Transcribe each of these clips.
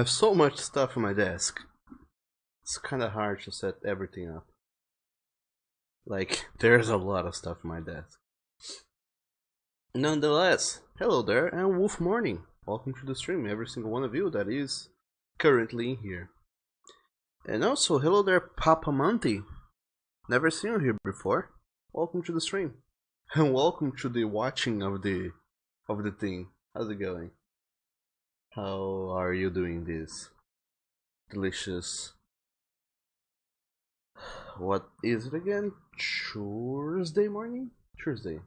have so much stuff on my desk. It's kind of hard to set everything up. Like, there's a lot of stuff on my desk. Nonetheless, hello there and Wolf Morning. Welcome to the stream, every single one of you that is currently here. And also, hello there, Papa Monty. Never seen you here before. Welcome to the stream. And welcome to the watching of the thing. How's it going? How are you doing this? Delicious. What is it again? Tuesday morning? Tuesday.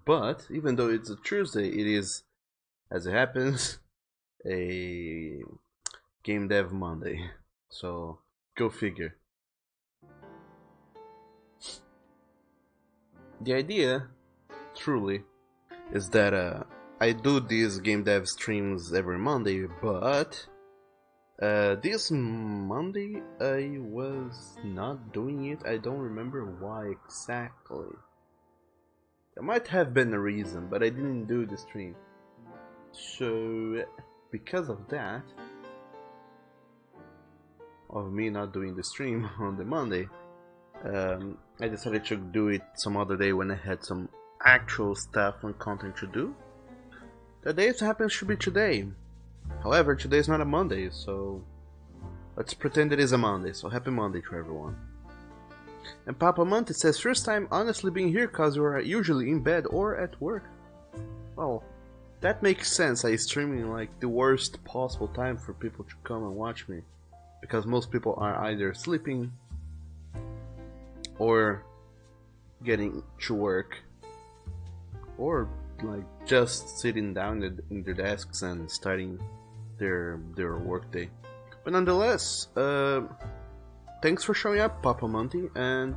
But even though it's a Tuesday, it is, as it happens, a Game Dev Monday. So go figure. The idea, truly, is that I do these game dev streams every Monday, but this Monday I was not doing it. I don't remember why exactly. There might have been a reason, but I didn't do the stream. So, because of that, of me not doing the stream on the Monday, I decided to do it some other day when I had some actual stuff and content to do. The day it happens to be today. However, today is not a Monday, so let's pretend it is a Monday. So happy Monday to everyone. And Papa Monty says, first time honestly being here cause you are usually in bed or at work. Well, that makes sense. I streaming like the worst possible time for people to come and watch me. Because most people are either sleeping or getting to work or like just sitting down in their desks and starting their workday. But nonetheless, thanks for showing up, Papa Monty, and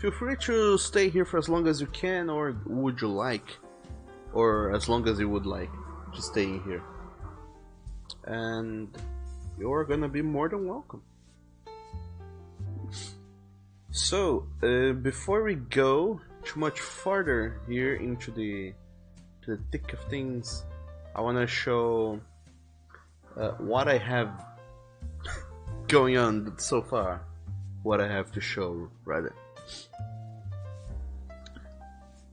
feel free to stay here for as long as you can, or would you like, or as long as you would like to stay in here. And you're gonna be more than welcome. So, before we go too much farther here into the thick of things, I want to show what I have going on so far. What I have to show, rather.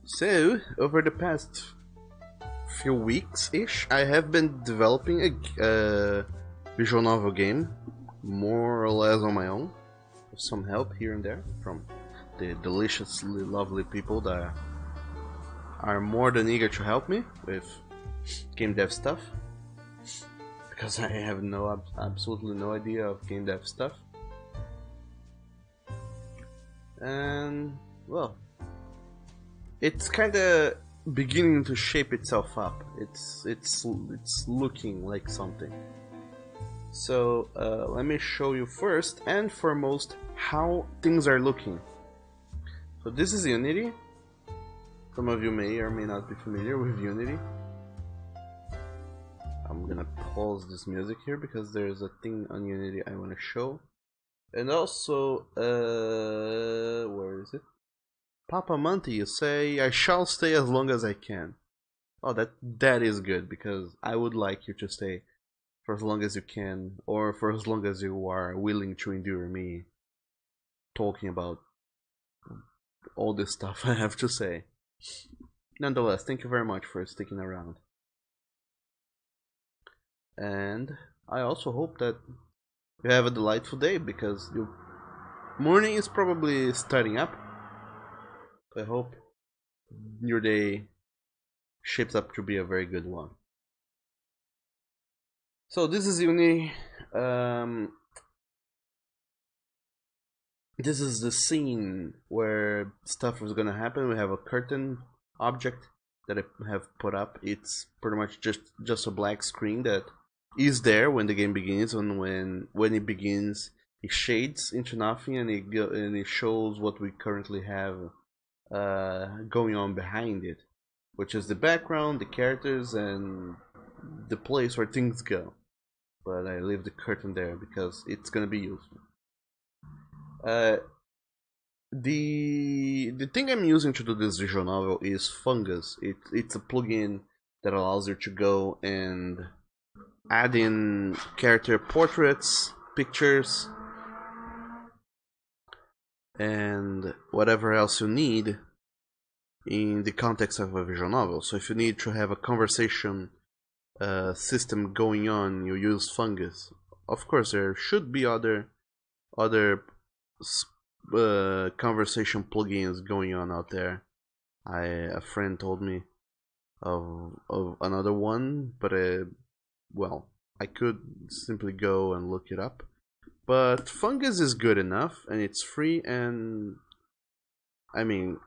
So, over the past few weeks-ish, I have been developing a visual novel game, more or less on my own, with some help here and there from the deliciously lovely people that are more than eager to help me with game dev stuff, because I have absolutely no idea of game dev stuff. And well, it's kind of beginning to shape itself up. It's looking like something. So let me show you first and foremost how things are looking. So this is Unity. Some of you may or may not be familiar with Unity. I'm gonna pause this music here because there's a thing on Unity I want to show. And also, where is it? Papa Monty, you say, I shall stay as long as I can. Oh, that is good, because I would like you to stay for as long as you can, or for as long as you are willing to endure me talking about all this stuff I have to say. Nonetheless, thank you very much for sticking around. And I also hope that you have a delightful day, because your morning is probably starting up. I hope your day shapes up to be a very good one. So this is Uni. This is the scene where stuff is gonna happen. We have a curtain object that I have put up. It's pretty much just a black screen that is there when the game begins, and when it begins, it shades into nothing, and it shows what we currently have going on behind it, which is the background, the characters, and the place where things go. But I leave the curtain there because it's gonna be useful. The thing I'm using to do this visual novel is Fungus. It's a plugin that allows you to go and add in character portraits, pictures, and whatever else you need in the context of a visual novel. So if you need to have a conversation system going on, you use Fungus. Of course, there should be other conversation plugins going on out there. A friend told me of another one, but well, I could simply go and look it up. But Fungus is good enough, and it's free, and I mean,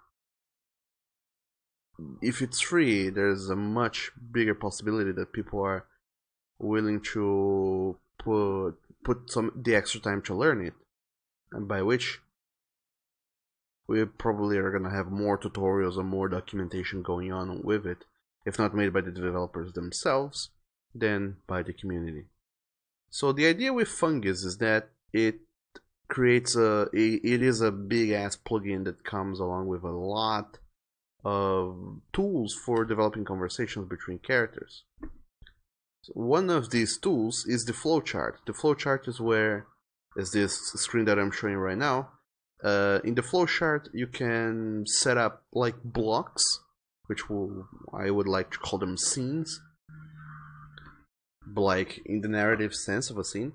if it's free, there's a much bigger possibility that people are willing to put the extra time to learn it, and by which we probably are gonna have more tutorials and more documentation going on with it, if not made by the developers themselves, then by the community. So the idea with Fungus is that it creates it is a big ass plugin that comes along with a lot of tools for developing conversations between characters. So one of these tools is the flowchart. The flowchart is where, as this screen that I'm showing right now, in the flowchart you can set up like blocks, which I would like to call them scenes, like in the narrative sense of a scene.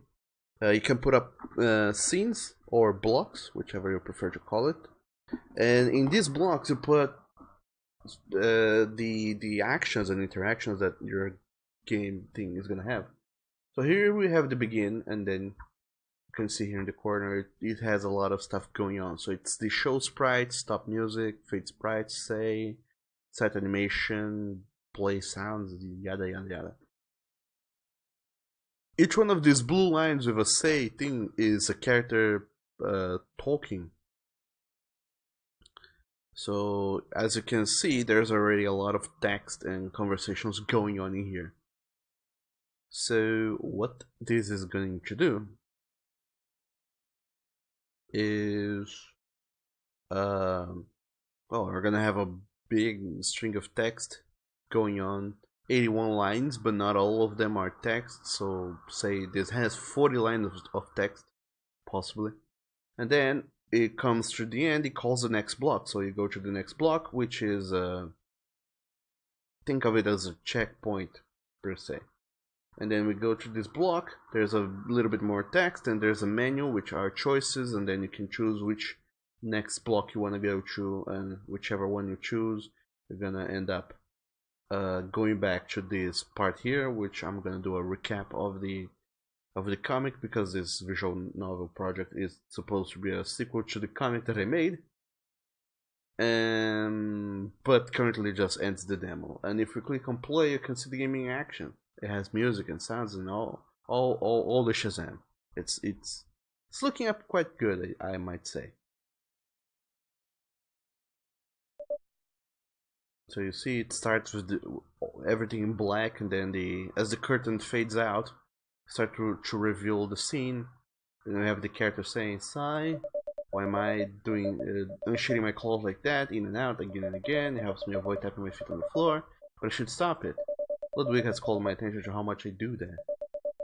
You can put up scenes or blocks, whichever you prefer to call it, and in these blocks you put the actions and interactions that your game thing is gonna have. So here we have the begin, and then you can see here in the corner it has a lot of stuff going on. So it's the show sprites, stop music, fade sprites, say, set animation, play sounds, yada yada yada. Each one of these blue lines with a say thing is a character talking. So as you can see, there's already a lot of text and conversations going on in here. So what this is going to do is, well, we're gonna have a big string of text going on. 81 lines, but not all of them are text. So say this has 40 lines of text, possibly. And then it comes to the end, it calls the next block. So you go to the next block, which is, think of it as a checkpoint, per se. And then we go to this block, there's a little bit more text, and there's a menu, which are choices, and then you can choose which next block you want to go to, and whichever one you choose, you're gonna end up going back to this part here, which I'm gonna do a recap of the comic, because this visual novel project is supposed to be a sequel to the comic that I made, but currently just ends the demo. And if we click on play, you can see the game in action. It has music and sounds and all the Shazam. It's looking up quite good, I might say. So you see, it starts with everything in black, and then as the curtain fades out, start to reveal the scene. And we have the character saying, "Sigh, why am I doing unshading my clothes like that, in and out, again and again? It helps me avoid tapping my feet on the floor, but I should stop it. Ludwig has called my attention to how much I do that,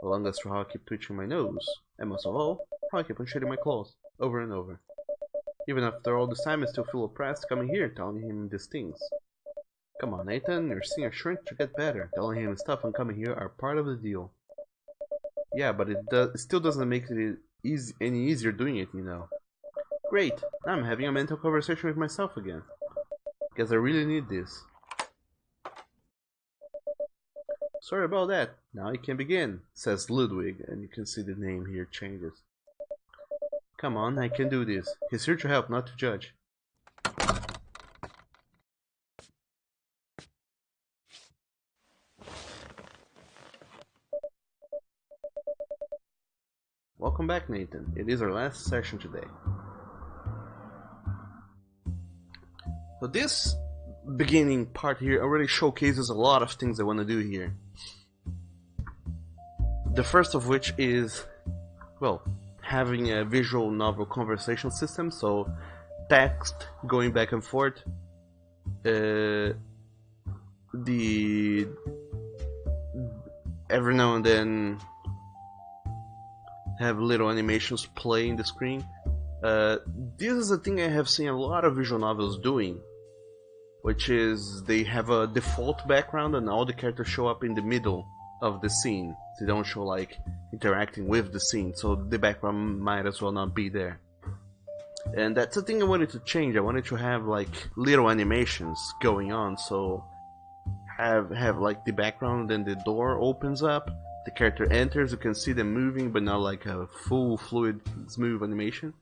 along as to how I keep twitching my nose, and most of all, how I keep unshading my clothes, over and over. Even after all this time, I still feel oppressed coming here, telling him these things. Come on, Nathan, you're seeing a shrink to get better. Telling him stuff and coming here are part of the deal." "Yeah, but it still doesn't make it any easier doing it, you know." "Great, now I'm having a mental conversation with myself again. Guess I really need this." "Sorry about that, now I can begin," says Ludwig, and you can see the name here changes. "Come on, I can do this. He's here to help, not to judge." Welcome back, Nathan. It is our last session today. So this beginning part here already showcases a lot of things I want to do here. The first of which is, well, having a visual novel conversation system, so text going back and forth. every now and then have little animations play in the screen. This is a thing I have seen a lot of visual novels doing, which is they have a default background and all the characters show up in the middle of the scene. They don't show like interacting with the scene, so the background might as well not be there. And that's the thing I wanted to change. I wanted to have like little animations going on, so have like the background, then the door opens up, the character enters, you can see them moving, but not like a full fluid smooth animation.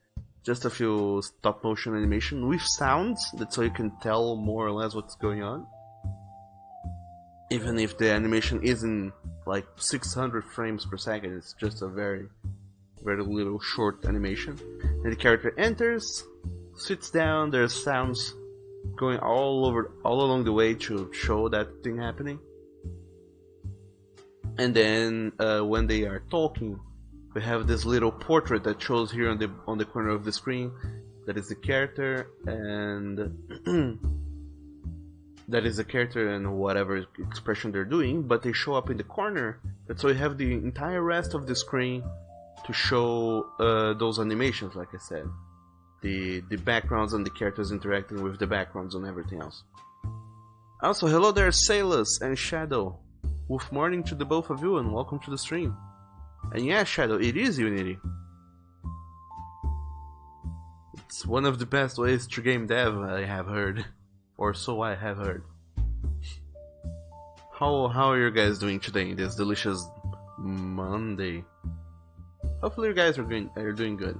Just a few stop motion animation with sounds, that's so you can tell more or less what's going on. Even if the animation isn't like 600 frames per second, it's just a very little short animation. And the character enters, sits down, there's sounds going all along the way to show that thing happening. And then when they are talking, we have this little portrait that shows here on the corner of the screen. That is the character, and that is the character and whatever expression they're doing, but they show up in the corner. That's why we have the entire rest of the screen to show those animations, like I said. The backgrounds and the characters interacting with the backgrounds and everything else. Also, hello there, Salus and Shadow. Good morning to the both of you and welcome to the stream. And yeah, Shadow, it is Unity. It's one of the best ways to game dev, I have heard. Or so I have heard. How are you guys doing today, this delicious Monday? Hopefully you guys are doing good.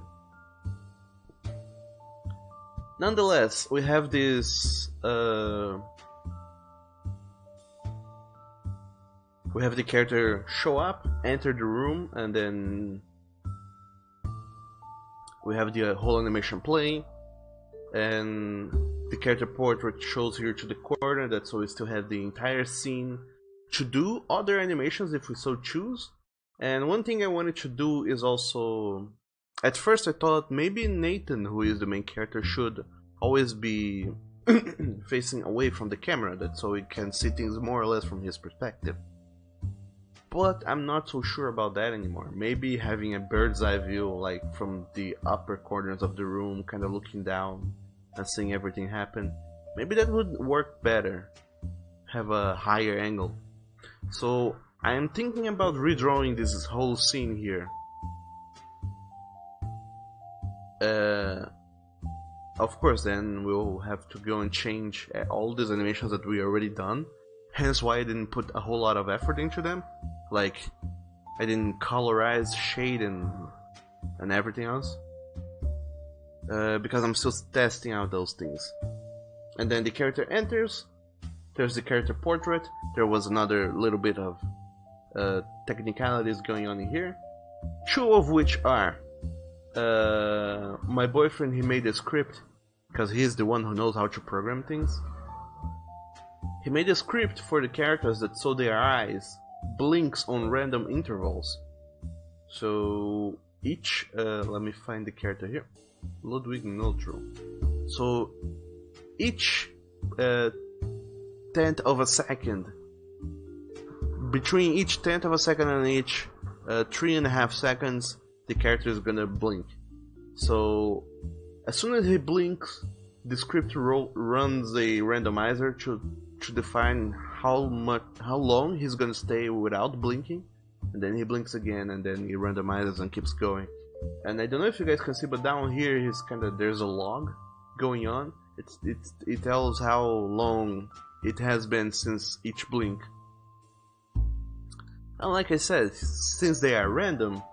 Nonetheless, we have this we have the character show up, enter the room, and then we have the whole animation playing, and the character portrait shows here to the corner. That's so we still have the entire scene to do other animations if we so choose. And one thing I wanted to do is also, at first I thought maybe Nathan, who is the main character, should always be facing away from the camera, that so we can see things more or less from his perspective. But I'm not so sure about that anymore. Maybe having a bird's eye view, like from the upper corners of the room, kind of looking down and seeing everything happen, maybe that would work better. Have a higher angle. So I am thinking about redrawing this whole scene here. Of course, then we'll have to go and change all these animations that we already done. Hence why I didn't put a whole lot of effort into them. Like, I didn't colorize, shade, and everything else. Because I'm still testing out those things. And then the character enters. There's the character portrait. There was another little bit of technicalities going on in here. Two of which are my boyfriend, he made a script because he's the one who knows how to program things. He made a script for the characters that so their eyes blinks on random intervals. So each let me find the character here. Ludwig Noltro. So each tenth of a second, between each tenth of a second and each 3.5 seconds, the character is gonna blink. So as soon as he blinks, the script runs a randomizer to define how long he's gonna stay without blinking, and then he blinks again, and then he randomizes and keeps going. And I don't know if you guys can see, but down here there's a log going on. It tells how long it has been since each blink. And like I said, since they are random,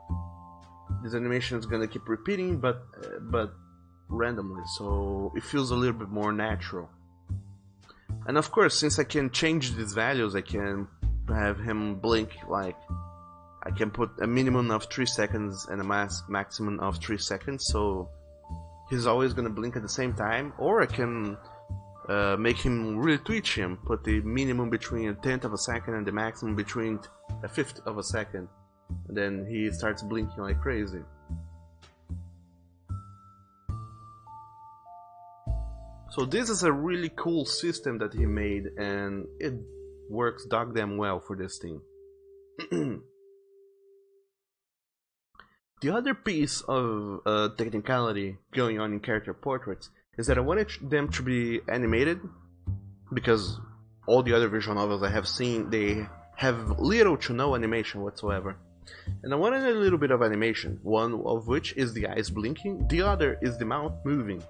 this animation is gonna keep repeating, but randomly, so it feels a little bit more natural. And of course, since I can change these values, I can have him blink, like I can put a minimum of 3 seconds and a maximum of 3 seconds, so he's always gonna blink at the same time. Or I can make him really twitch him, put the minimum between a tenth of a second and the maximum between a fifth of a second, and then he starts blinking like crazy. So this is a really cool system that he made, and it works doggone well for this thing. The other piece of technicality going on in character portraits is that I wanted them to be animated, because all the other visual novels I have seen, they have little to no animation whatsoever. And I wanted a little bit of animation, one of which is the eyes blinking, the other is the mouth moving.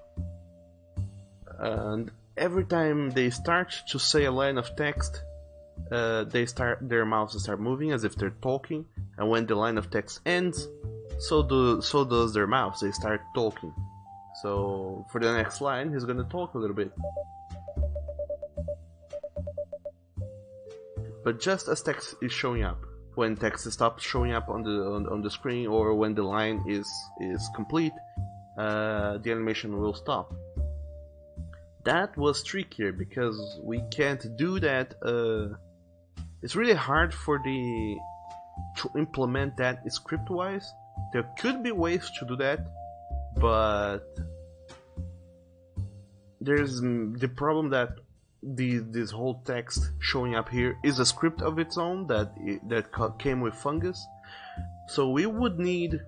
And every time they start to say a line of text, their mouths start moving as if they're talking, and when the line of text ends, so does their mouths. They start talking. So for the next line, he's gonna talk a little bit, but just as text is showing up. When text stops showing up on the screen, or when the line is complete, the animation will stop. That was trickier because we can't do that. It's really hard to implement that script-wise. There could be ways to do that, but there's the problem that this whole text showing up here is a script of its own that came with Fungus. So we would need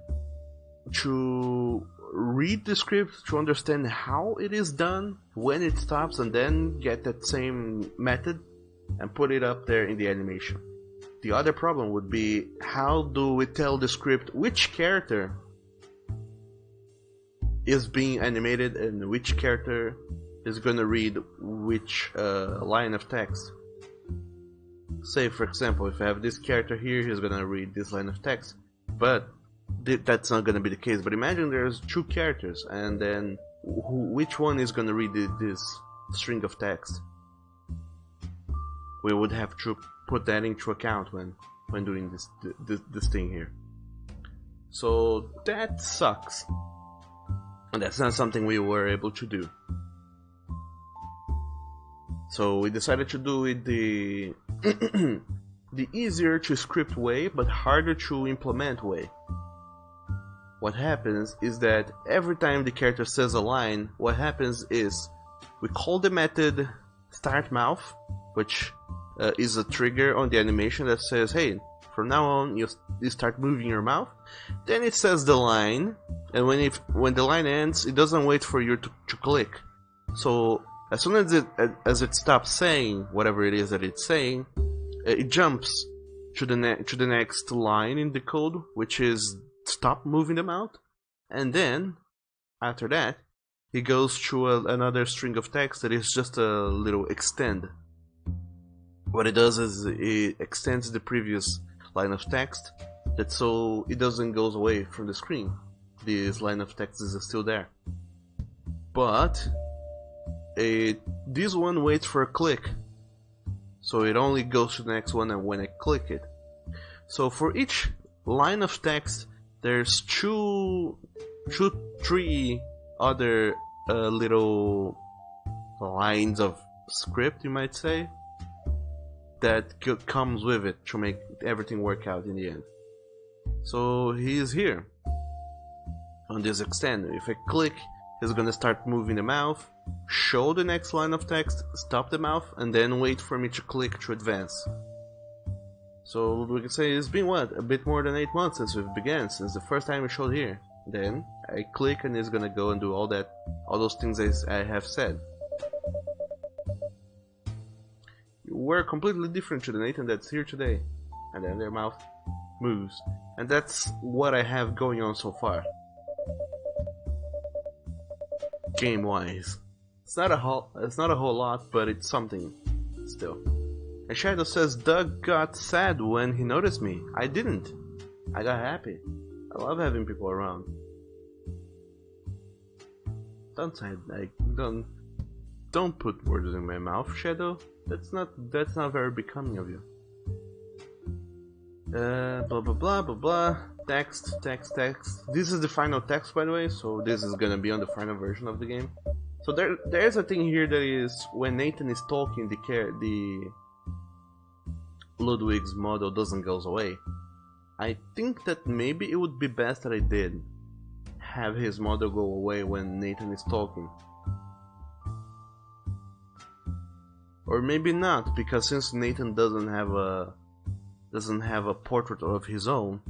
to read the script to understand how it is done, when it stops, and then get that same method and put it up there in the animation. The other problem would be, how do we tell the script which character is being animated and which character is gonna read which line of text. Say, for example, if I have this character here, he's gonna read this line of text, but that's not gonna be the case. But imagine there's two characters, and then which one is gonna read this string of text? We would have to put that into account when doing this thing here. So that sucks, and that's not something we were able to do. So we decided to do it the the easier to script way, but harder to implement way. What happens is that every time the character says a line, what happens is we call the method startMouth, which is a trigger on the animation that says, hey, from now on you start moving your mouth. Then it says the line, and when the line ends, it doesn't wait for you to click. So as soon as it stops saying whatever it is that it's saying, it jumps to the next line in the code, which is stop moving the mouth, and then after that it goes to another string of text that is just a little extend. What it does is it extends the previous line of text, that so it doesn't go away from the screen. This line of text is still there, but this one waits for a click, so it only goes to the next one and when I click it. So for each line of text, there's three other little lines of script, you might say, that comes with it to make everything work out in the end. So he is here on this extend. If I click, he's gonna start moving the mouth, show the next line of text, stop the mouth, and then wait for me to click to advance. So we can say it's been a bit more than 8 months since we began, since the first time we showed here. Then I click and it's gonna go and do all those things I have said. We're completely different to the Nathan that's here today, and then their mouth moves, and that's what I have going on so far. Game wise, it's not a whole lot, but it's something still. And Shadow says Doug got sad when he noticed me. I didn't. I got happy. I love having people around. Don't put words in my mouth, Shadow. That's not very becoming of you. Blah blah blah blah blah. Text. This is the final text, by the way, so this is gonna be on the final version of the game. So there's a thing here that is, when Nathan is talking, the Ludwig's model doesn't go away. I think that maybe it would be best that I did have his model go away when Nathan is talking. Or maybe not, because since Nathan doesn't have doesn't have a portrait of his own,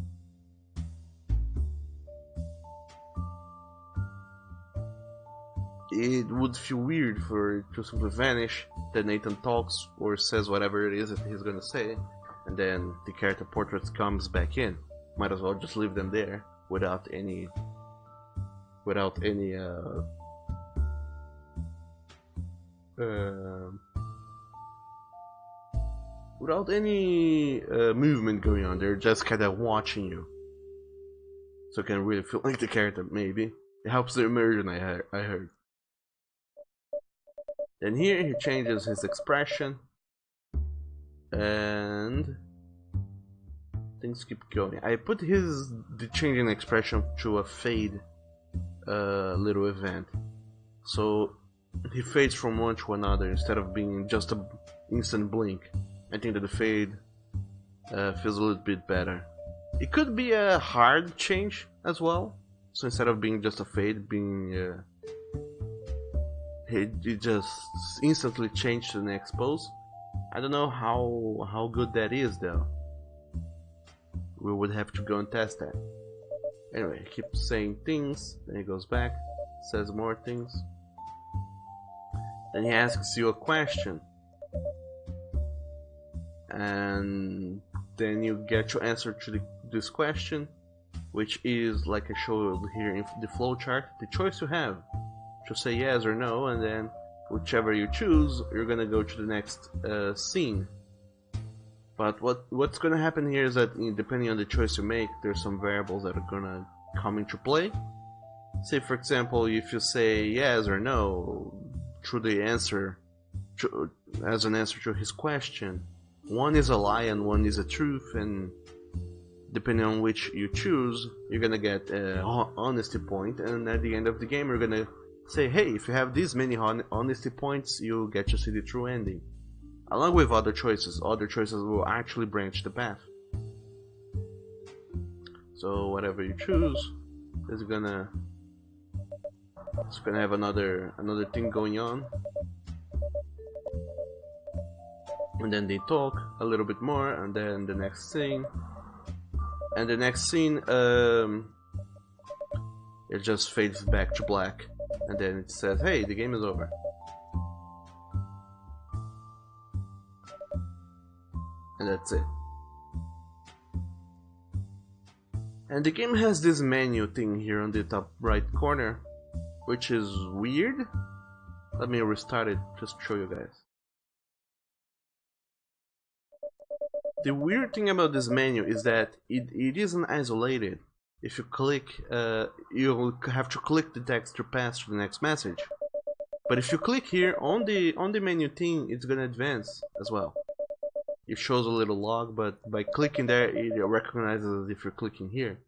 it would feel weird for it to simply vanish, then Nathan talks or says whatever it is that he's gonna say, and then the character portrait comes back in. Might as well just leave them there without any movement going on. They're just kind of watching you, so it can really feel like the character. Maybe it helps the immersion. I heard. Then here he changes his expression, and things keep going. I put the changing expression to a fade little event, so he fades from one to another instead of being just a instant blink. I think that the fade feels a little bit better. It could be a hard change as well, so instead of being just a fade, being it just instantly changed to the next pose. I don't know how good that is though. We would have to go and test that. Anyway, he keeps saying things, then he goes back, says more things. Then he asks you a question, and then you get your answer to this question, which is, like I showed here in the flowchart, the choice you have to say yes or no, and then whichever you choose, you're gonna go to the next scene. But what's gonna happen here is that depending on the choice you make, there's some variables that are gonna come into play. Say for example, if you say yes or no through the answer, as an answer to his question, one is a lie and one is a truth, and depending on which you choose, you're gonna get an honesty point, and at the end of the game you're gonna say, hey, if you have this many honesty points, you get to see the true ending. Along with other choices will actually branch the path. So whatever you choose is gonna have another thing going on. And then they talk a little bit more, and then the next thing, and the next scene it just fades back to black, and then it says, hey, the game is over. And that's it. And the game has this menu thing here on the top right corner, which is weird. Let me restart it just to show you guys. The weird thing about this menu is that it isn't isolated. If you click, you'll have to click the text to pass to the next message. But if you click here on the menu thing, it's gonna advance as well. It shows a little log, but by clicking there, it recognizes if you're clicking here.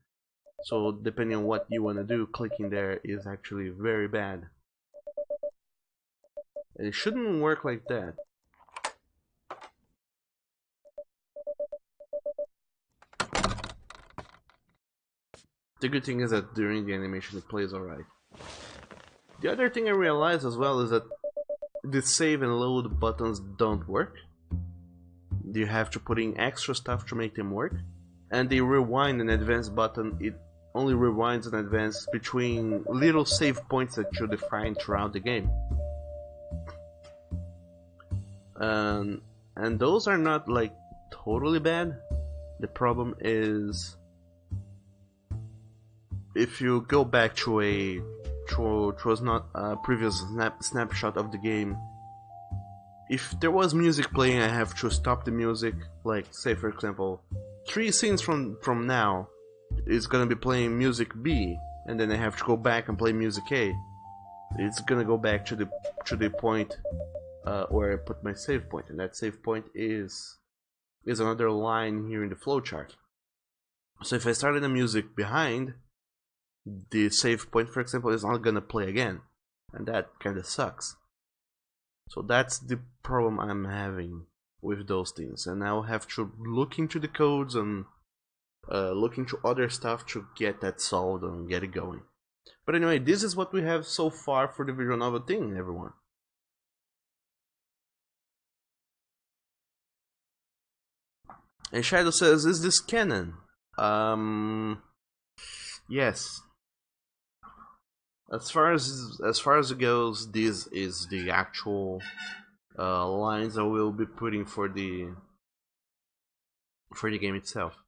So depending on what you want to do, clicking there is actually very bad. And it shouldn't work like that. The good thing is that during the animation it plays alright. The other thing I realized as well is that the save and load buttons don't work. You have to put in extra stuff to make them work. And the rewind and advance button, it only rewinds and advances between little save points that you define throughout the game. And those are not like totally bad. The problem is if you go back to it was not a previous snapshot of the game. If there was music playing, I have to stop the music. Like, say for example, 3 scenes from now, it's gonna be playing music B, and then I have to go back and play music A. It's gonna go back to the point where I put my save point, and that save point is another line here in the flowchart. So if I started the music behind, the save point, for example, is not gonna play again, and that kinda sucks. So that's the problem I'm having with those things, and I'll have to look into the codes and look into other stuff to get that solved and get it going. But anyway, this is what we have so far for the visual novel thing, everyone. And Shadow says, is this canon? Yes. As far as it goes, this is the actual lines I will be putting for the game itself.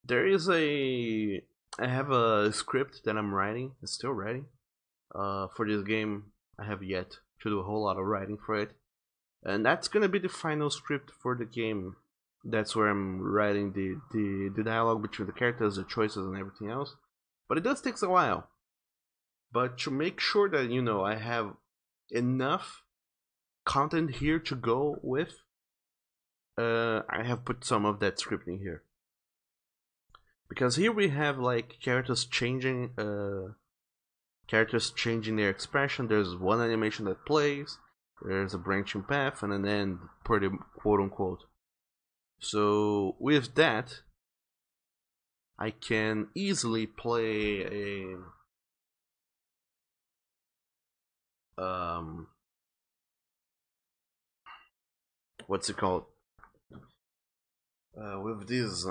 I have a script that I'm writing, still writing. For this game, I have yet to do a whole lot of writing for it, and that's gonna be the final script for the game. That's where I'm writing the dialogue between the characters, the choices, and everything else. But it does take a while. But to make sure that I have enough content here to go with, I have put some of that scripting here. Because here we have like characters changing their expression. There's one animation that plays, there's a branching path, and an end, pretty quote unquote. So with that, I can easily play a what's it called? With this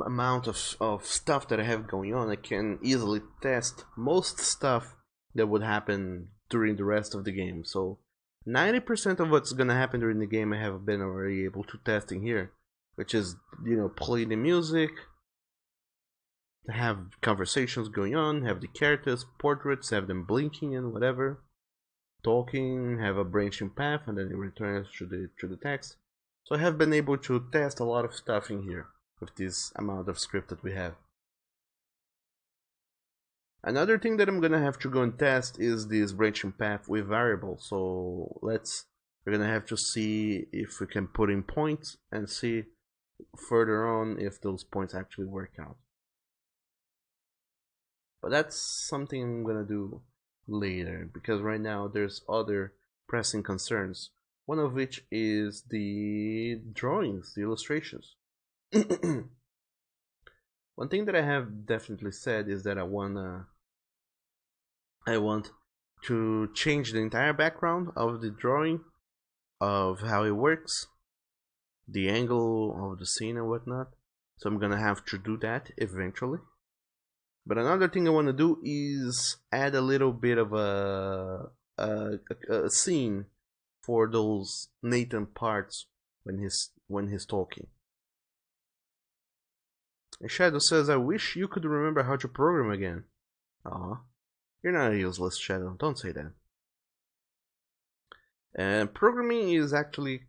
amount of stuff that I have going on, I can easily test most stuff that would happen during the rest of the game. So 90% of what's gonna happen during the game I have been already able to test in here, which is play the music, have conversations going on, have the characters portraits, have them blinking and whatever, talking, have a branching path, and then it returns to the text. So I have been able to test a lot of stuff in here with this amount of script that we have. Another thing that I'm gonna have to go and test is this branching path with variables. So we're gonna have to see if we can put in points and see further on if those points actually work out. But that's something I'm gonna do later, because right now there's other pressing concerns. One of which is the drawings, the illustrations. One thing that I have definitely said is that I want to change the entire background of the drawing, of how it works, the angle of the scene and whatnot. So I'm gonna have to do that eventually. But another thing I want to do is add a little bit of a scene for those Nathan parts when he's talking. And Shadow says, I wish you could remember how to program again. Aw, you're not useless, Shadow, don't say that. And programming is actually,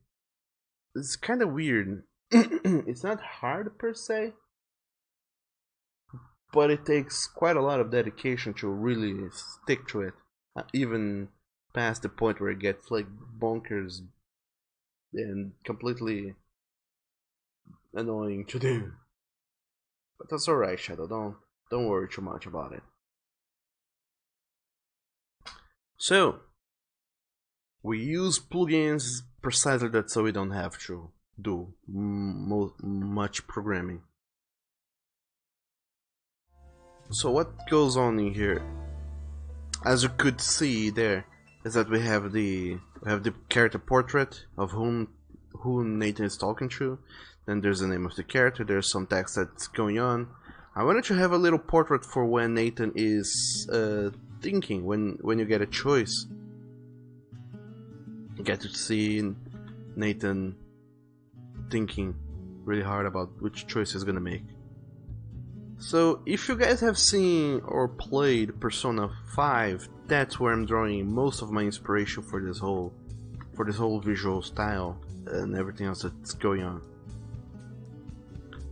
it's kind of weird. It's not hard per se, but it takes quite a lot of dedication to really stick to it, even past the point where it gets like bonkers and completely annoying to do. But that's alright, Shadow, don't worry too much about it. So we use plugins precisely that, so we don't have to do much programming. So what goes on in here, as you could see there, is that we have the character portrait of who Nathan is talking to. Then there's the name of the character, there's some text that's going on. I wanted to have a little portrait for when Nathan is thinking, when you get a choice. You get to see Nathan thinking really hard about which choice he's gonna make. So if you guys have seen or played Persona 5, that's where I'm drawing most of my inspiration for this whole visual style and everything else that's going on.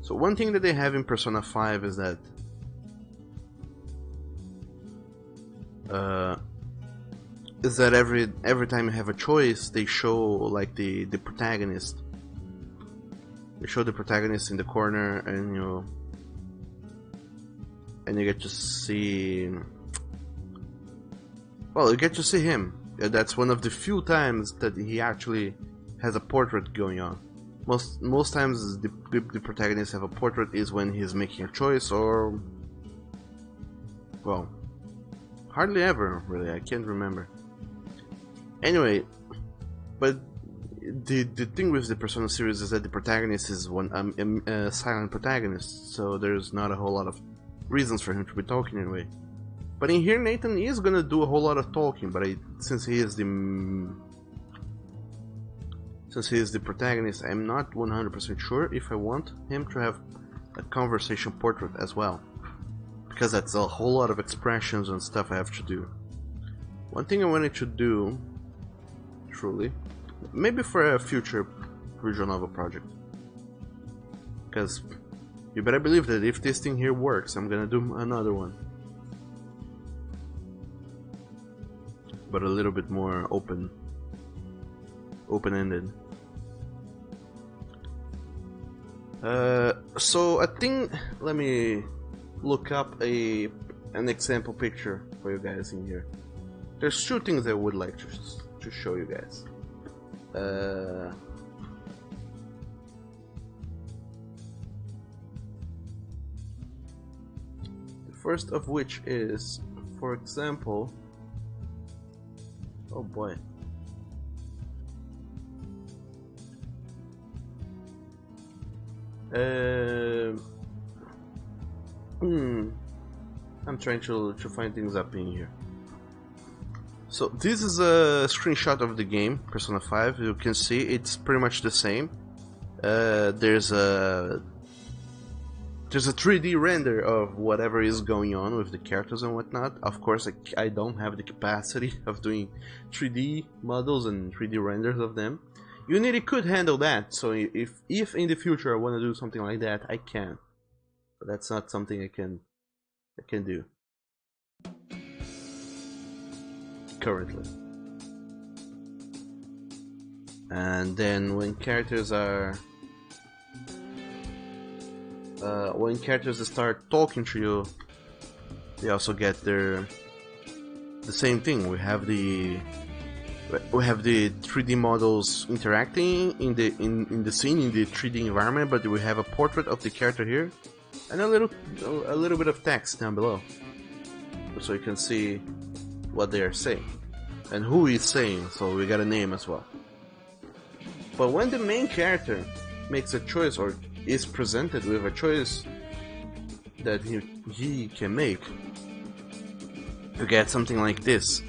So one thing that they have in Persona 5 is that every time you have a choice, they show like the protagonist. They show the protagonist in the corner, and you get to see. Well, you get to see him. That's one of the few times that he actually has a portrait going on. Most times the protagonist have a portrait is when he's making a choice, or well, hardly ever really. I can't remember. Anyway, but the thing with the Persona series is that the protagonist is a silent protagonist, so there's not a whole lot of reasons for him to be talking anyway. But in here, Nathan is gonna do a whole lot of talking, but since he is the protagonist, I'm not 100% sure if I want him to have a conversation portrait as well, because that's a whole lot of expressions and stuff I have to do. One thing I wanted to do, truly, maybe for a future visual novel project, because you better believe that if this thing here works, I'm gonna do another one, but a little bit more open-ended. So I think, let me look up an example picture for you guys in here. There's two things I would like to show you guys. The first of which is, for example, oh boy. I'm trying to find things up in here. So this is a screenshot of the game Persona 5. You can see it's pretty much the same. There's a 3D render of whatever is going on with the characters and whatnot. Of course, I don't have the capacity of doing 3D models and 3D renders of them. Unity could handle that, so if in the future I want to do something like that, I can. But that's not something I can do currently. And then when characters start talking to you, they also get the same thing. We have the 3D models interacting in the scene, in the 3D environment, but we have a portrait of the character here and a little bit of text down below, so you can see what they are saying and who is saying, so we got a name as well. But when the main character makes a choice or is presented with a choice that he can make, you get something like this,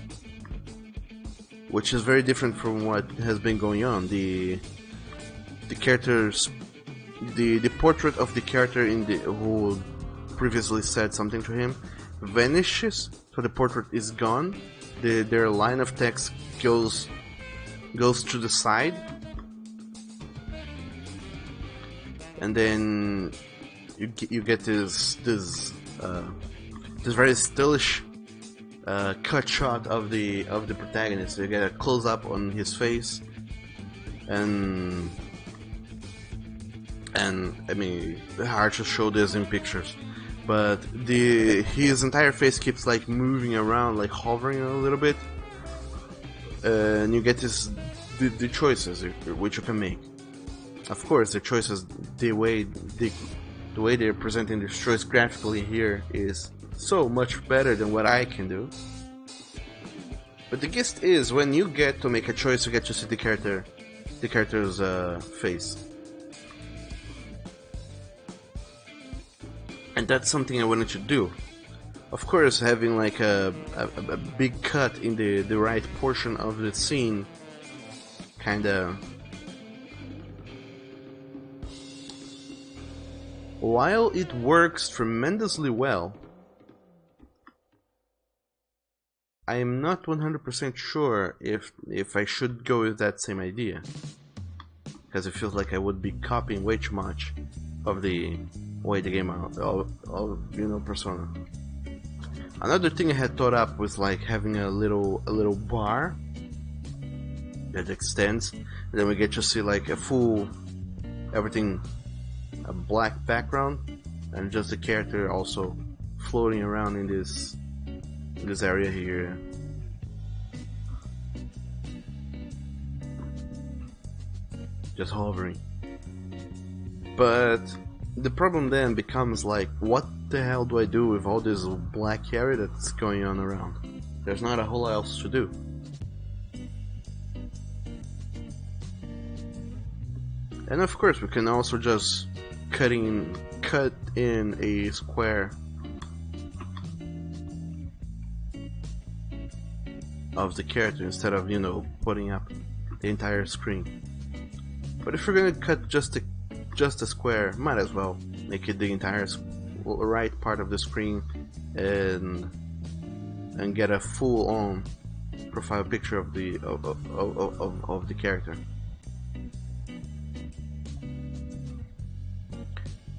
which is very different from what has been going on. The portrait of the character who previously said something to him vanishes, so the portrait is gone. Their line of text goes to the side, and then you get this very stylish cut shot of the protagonist. You get a close up on his face, and I mean, it's hard to show this in pictures, but his entire face keeps like moving around, like hovering a little bit, and you get the choices which you can make. Of course, the choices, the way they're presenting this choice graphically here is so much better than what I can do. But the gist is, when you get to make a choice, you get to see the character's face. And that's something I wanted to do. Of course, having like a big cut in the right portion of the scene kinda, while it works tremendously well, I am not 100% sure if I should go with that same idea, because it feels like I would be copying way too much of the way the game of Persona. Another thing I had thought up was like having a little bar that extends, and then we get to see like a black background, and just the character also floating around in this area here. Just hovering. But the problem then becomes like, what the hell do I do with all this black area that's going on around? There's not a whole lot else to do. And of course we can also just cut in a square of the character instead of, you know, putting up the entire screen. But if we're gonna cut just a square, might as well make it the entire right part of the screen and get a full-on profile picture of the character.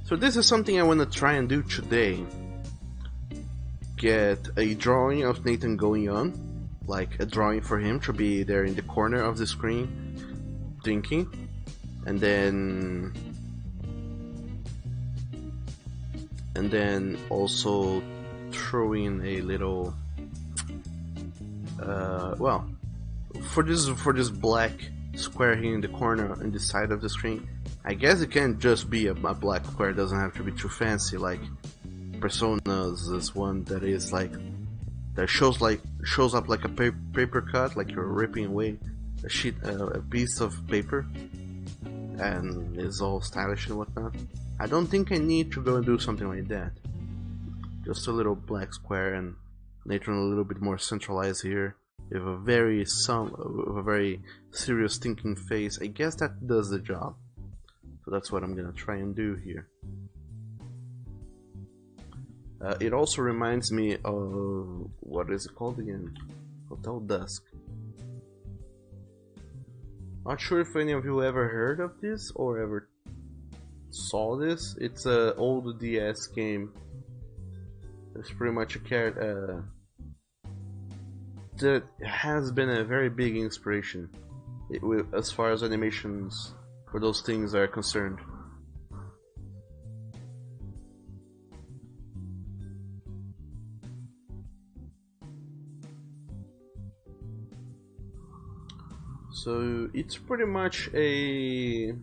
So this is something I want to try and do today. Get a drawing of Nathan going on, like a drawing for him to be there in the corner of the screen, thinking, and then also throw in a little well, for this black square here in the corner in the side of the screen. I guess it can just be a black square, it doesn't have to be too fancy like Persona's this one that is like that shows up like a paper cut, like you're ripping away a piece of paper, and is all stylish and whatnot. I don't think I need to go and do something like that. Just a little black square and later on a little bit more centralized here with a very serious thinking face. I guess that does the job. So that's what I'm gonna try and do here. It also reminds me of, what is it called again? Hotel Dusk. Not sure if any of you ever heard of this or ever saw this. It's an old DS game. It's pretty much a character that has been a very big inspiration as far as animations for those things are concerned. So it's pretty much a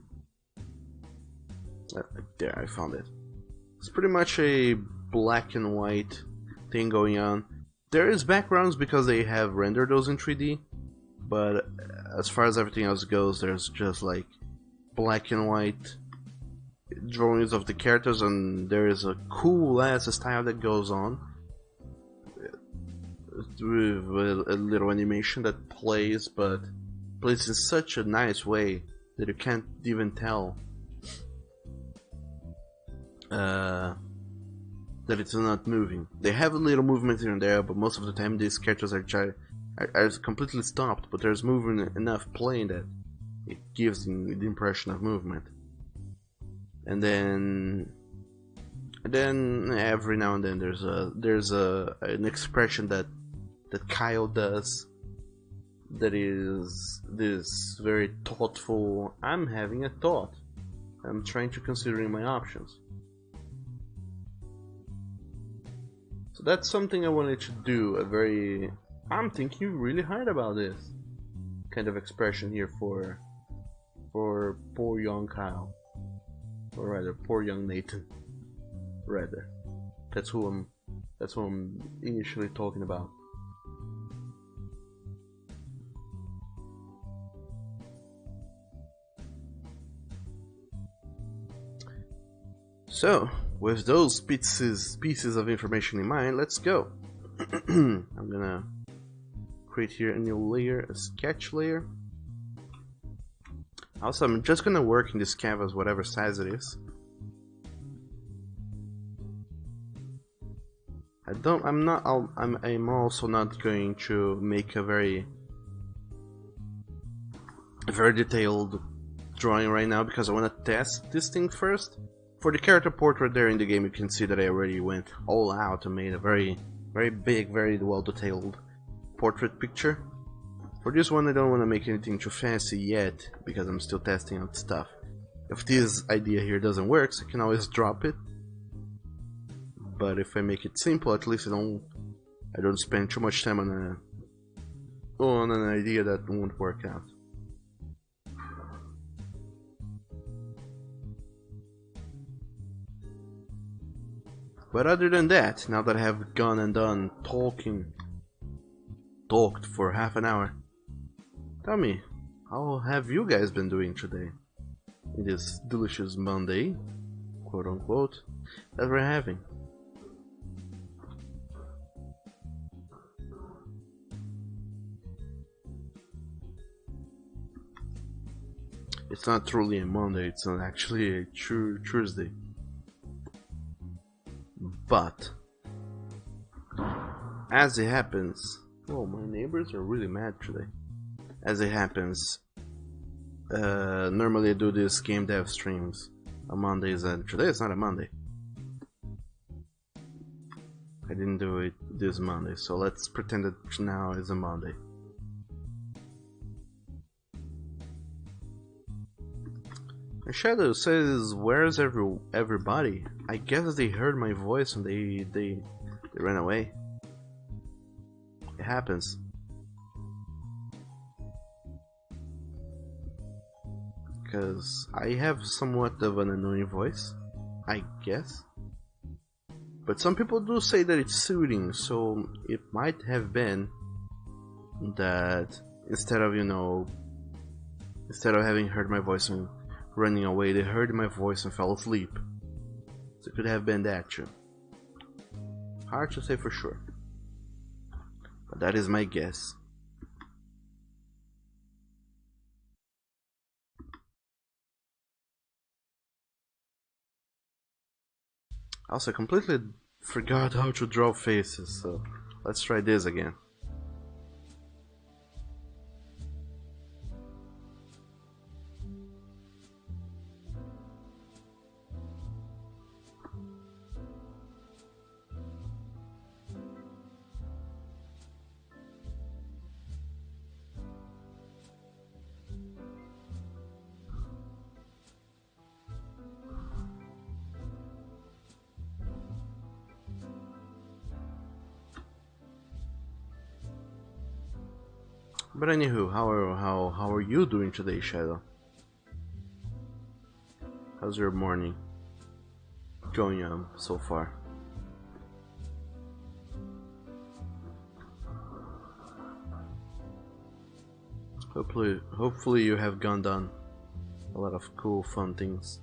there, I found it. It's pretty much a black and white thing going on. There is backgrounds because they have rendered those in 3D, but as far as everything else goes, there's just like black and white drawings of the characters, and there is a cool ass style that goes on with a little animation that plays, but plays in such a nice way that you can't even tell that it's not moving. They have a little movement here and there, but most of the time these characters are completely stopped, but there's movement enough playing that it gives the impression of movement. And then every now and then there's an expression that Kyle does that is this very thoughtful, I'm having a thought, I'm trying to consider my options. So that's something I wanted to do, a very I'm thinking really hard about this kind of expression here for poor young Kyle, or rather poor young Nathan, rather. That's who I'm initially talking about. So, with those pieces of information in mind, let's go. I'm gonna create here a new layer, a sketch layer. Also, I'm just gonna work in this canvas, whatever size it is. I'm also not going to make a very detailed drawing right now because I want to test this thing first. For the character portrait there in the game, you can see that I already went all out and made a very big, very well detailed portrait picture. For this one, I don't want to make anything too fancy yet because I'm still testing out stuff. If this idea here doesn't work, I can always drop it. But if I make it simple, at least I don't spend too much time on an idea that won't work out. But other than that, now that I have gone and done talked for half an hour, tell me, how have you guys been doing today? in this delicious Monday, quote unquote, that we're having. It's not truly a Monday, it's not actually a true Thursday. But as it happens, oh, my neighbors are really mad today. As it happens, normally I do this game dev streams on Mondays, and today it's not a Monday. I didn't do it this Monday, so let's pretend that now is a Monday. Shadow says, "Where's everybody? I guess they heard my voice and they ran away. It happens." Because I have somewhat of an annoying voice, I guess. But some people do say that it's soothing, so it might have been that instead of having heard my voice and running away, they heard my voice and fell asleep. So it could have been that too. Hard to say for sure, but that is my guess. Also, I completely forgot how to draw faces, so let's try this again. But anywho, how are you doing today, Shadow? How's your morning going on so far? Hopefully you have done a lot of cool, fun things.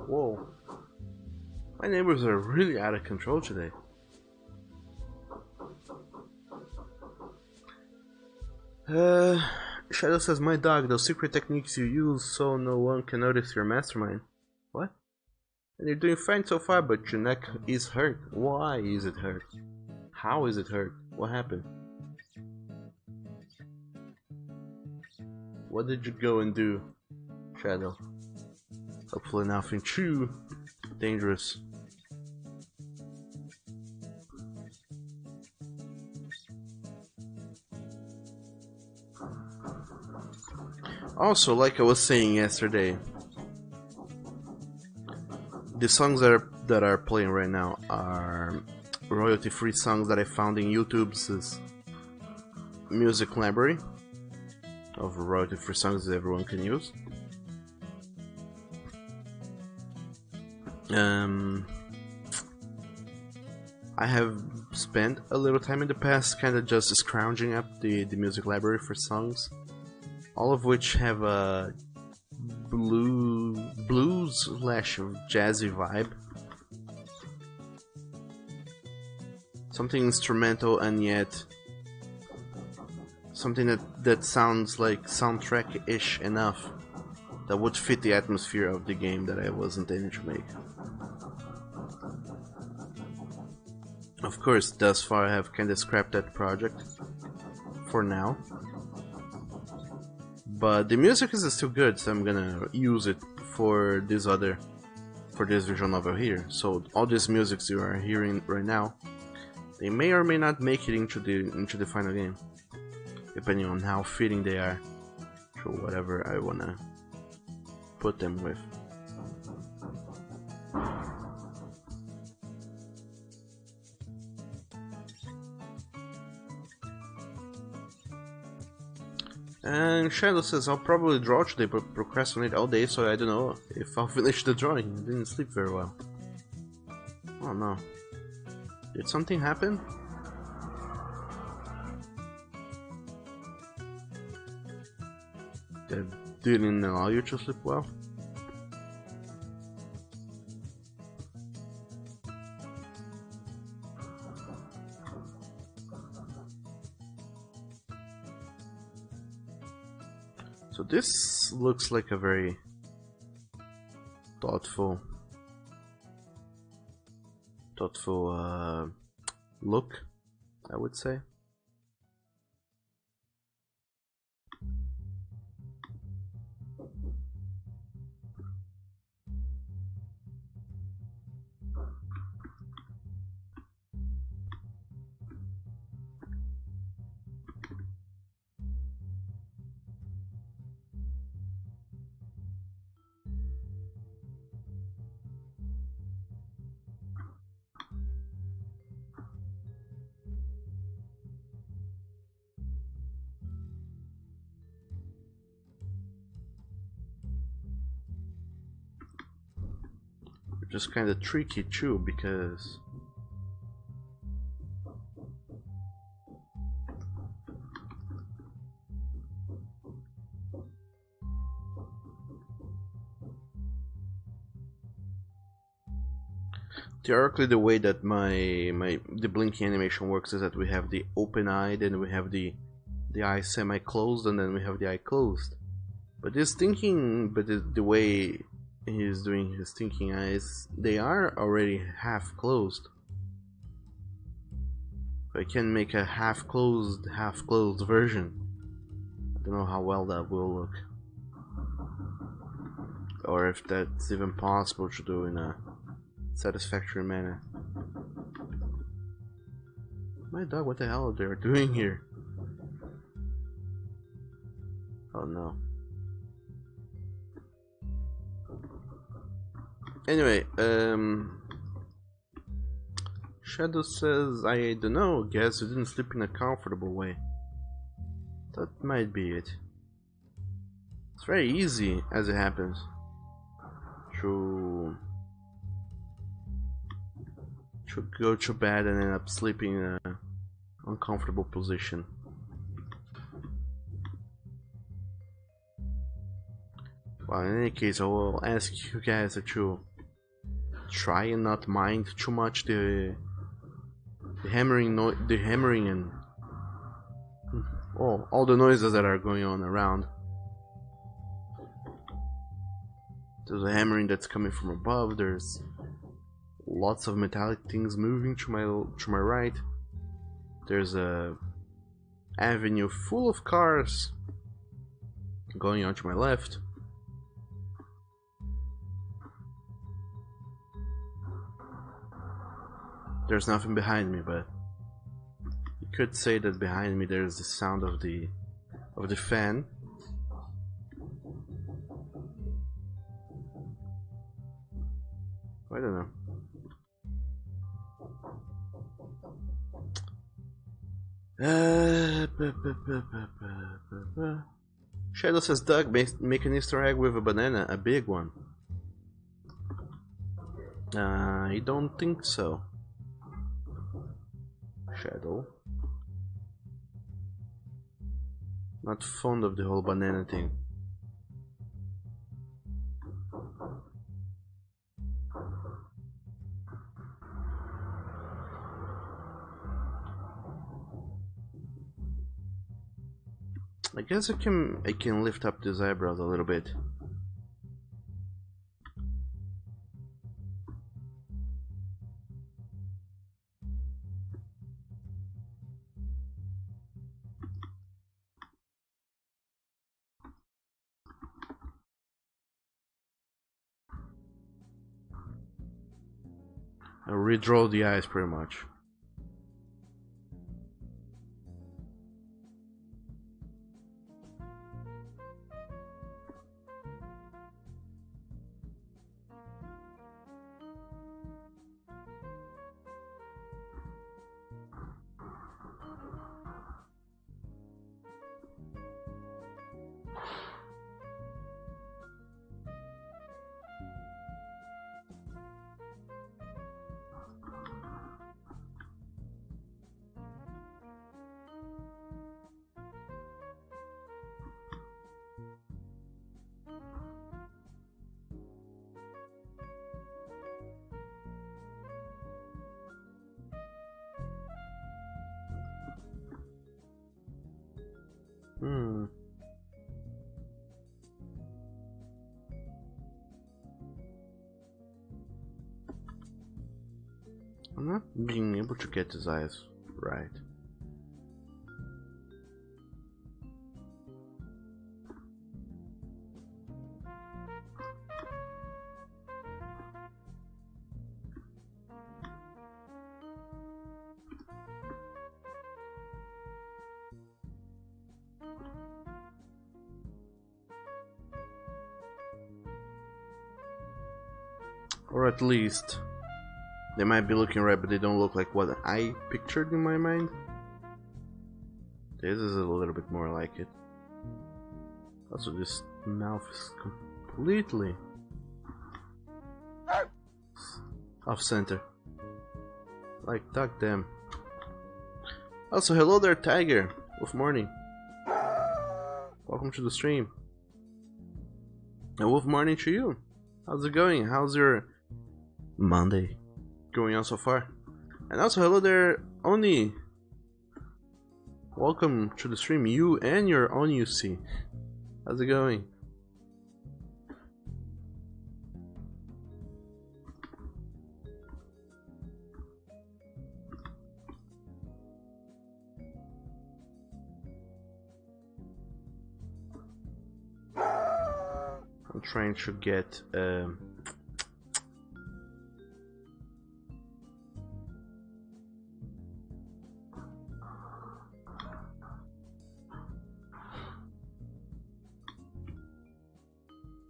Whoa. My neighbors are really out of control today. Shadow says, "My dog, those secret techniques you use so no one can notice your mastermind." What? And you're doing fine so far, but your neck is hurt. Why is it hurt? How is it hurt? What happened? What did you go and do, Shadow? Hopefully nothing too dangerous. Also, like I was saying yesterday, the songs that are playing right now are royalty-free songs that I found in YouTube's music library of royalty-free songs that everyone can use. I have spent a little time in the past kind of just scrounging up the music library for songs, all of which have a blues/jazzy vibe. Something instrumental and yet something that sounds like soundtrack-ish enough that would fit the atmosphere of the game that I was intending to make. Of course, thus far I have kinda scrapped that project for now. But the music is still good, so I'm gonna use it for this version over here. So all these musics you are hearing right now, they may or may not make it into the final game, depending on how fitting they are to whatever I wanna put them with. And Shadow says, I'll probably draw today but procrastinate all day, so I don't know if I'll finish the drawing. I didn't sleep very well. Oh no. Did something happen? That didn't allow you to sleep well? So this looks like a very thoughtful look, I would say. Just kind of tricky too, because theoretically the way that the blinking animation works is that we have the open eye, then we have the eye semi-closed, and then we have the eye closed. But the way he's doing his thinking eyes, they are already half closed. I can make a half closed version. I don't know how well that will look, or if that's even possible to do in a satisfactory manner. My dog, what the hell are they doing here? Oh no. Anyway, Shadow says, I don't know, guess you didn't sleep in a comfortable way. That might be it. It's very easy, as it happens, to go to bed and end up sleeping in an uncomfortable position. Well, in any case, I will ask you guys to try and not mind too much the hammering and all the noises that are going on around. There's a hammering that's coming from above. There's lots of metallic things moving to my right. There's a avenue full of cars going on to my left. There's nothing behind me, but you could say that behind me there's the sound of the fan. I don't know. Shadow says, Doug, make an Easter egg with a banana, a big one. I don't think so. Shadow. Not fond of the whole banana thing. I guess I can lift up these eyebrows a little bit. redraw the eyes pretty much. I'm not being able to get his eyes right. Or at least they might be looking right, but they don't look like what I pictured in my mind. This is a little bit more like it. Also, this mouth is completely off center. Like, duck them. Also, hello there, Tiger. Good morning. Welcome to the stream. And good morning to you. How's it going? How's your Monday going on so far? And also, hello there, Oni. Welcome to the stream, you and your ONIUC. How's it going? I'm trying to get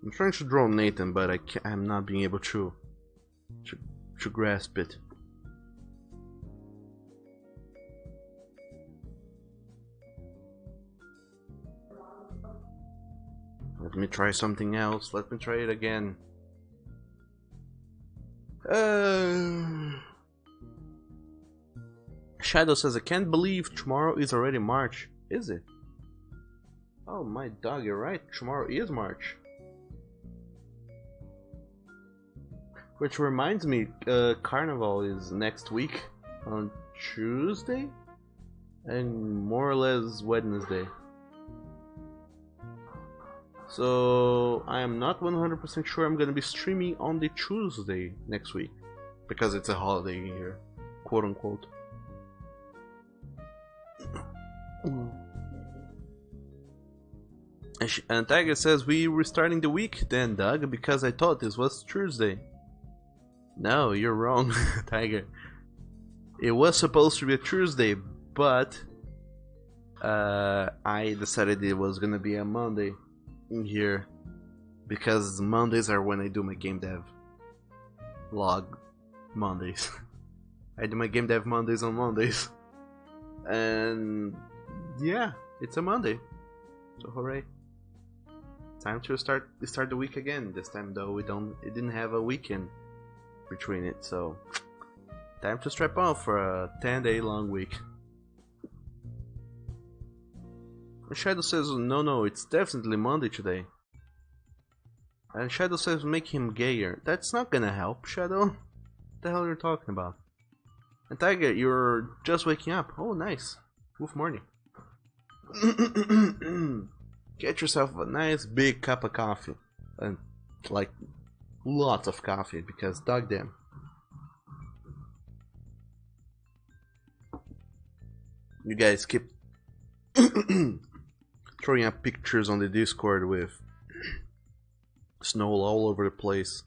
I'm trying to draw Nathan, but I'm not being able to grasp it. Let me try something else. Let me try it again. Shadow says, I can't believe tomorrow is already March. Is it? Oh my dog, you're right. Tomorrow is March. Which reminds me, Carnival is next week on Tuesday and more or less Wednesday. So I am not 100% sure I'm gonna be streaming on the Tuesday next week because it's a holiday here, quote unquote. And Tiger says, we restarting the week then, Doug, because I thought this was Tuesday. No, you're wrong, Tiger. It was supposed to be a Tuesday, but I decided it was gonna be a Monday in here because Mondays are when I do my game dev log Mondays. I do my game dev Mondays on Mondays, and yeah, it's a Monday, so hooray! Time to start the week again. This time though, it didn't have a weekend between it, so time to strap off for a 10-day long week. Shadow says, no, it's definitely Monday today. And Shadow says, make him gayer. That's not gonna help, Shadow. What the hell are you talking about? And Tiger, you're just waking up. Oh, nice. Good morning. Get yourself a nice big cup of coffee. And, like, lots of coffee, because dog damn. You guys keep throwing up pictures on the Discord with snow all over the place.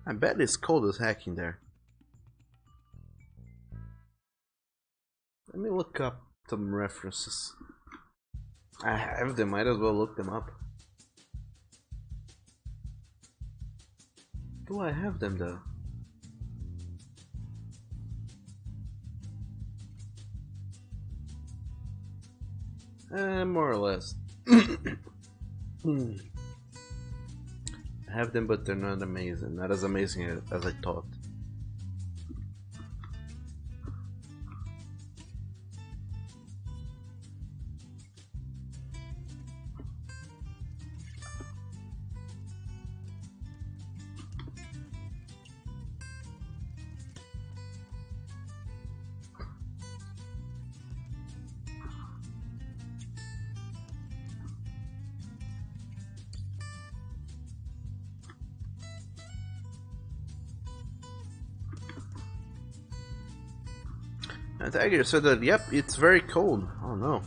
I bet it's cold as heck in there. Let me look up some references. I have them, might as well look them up. Do I have them though? More or less. I have them, but they're not amazing. Not as amazing as I thought. And Tiger said that, yep, it's very cold. Oh no.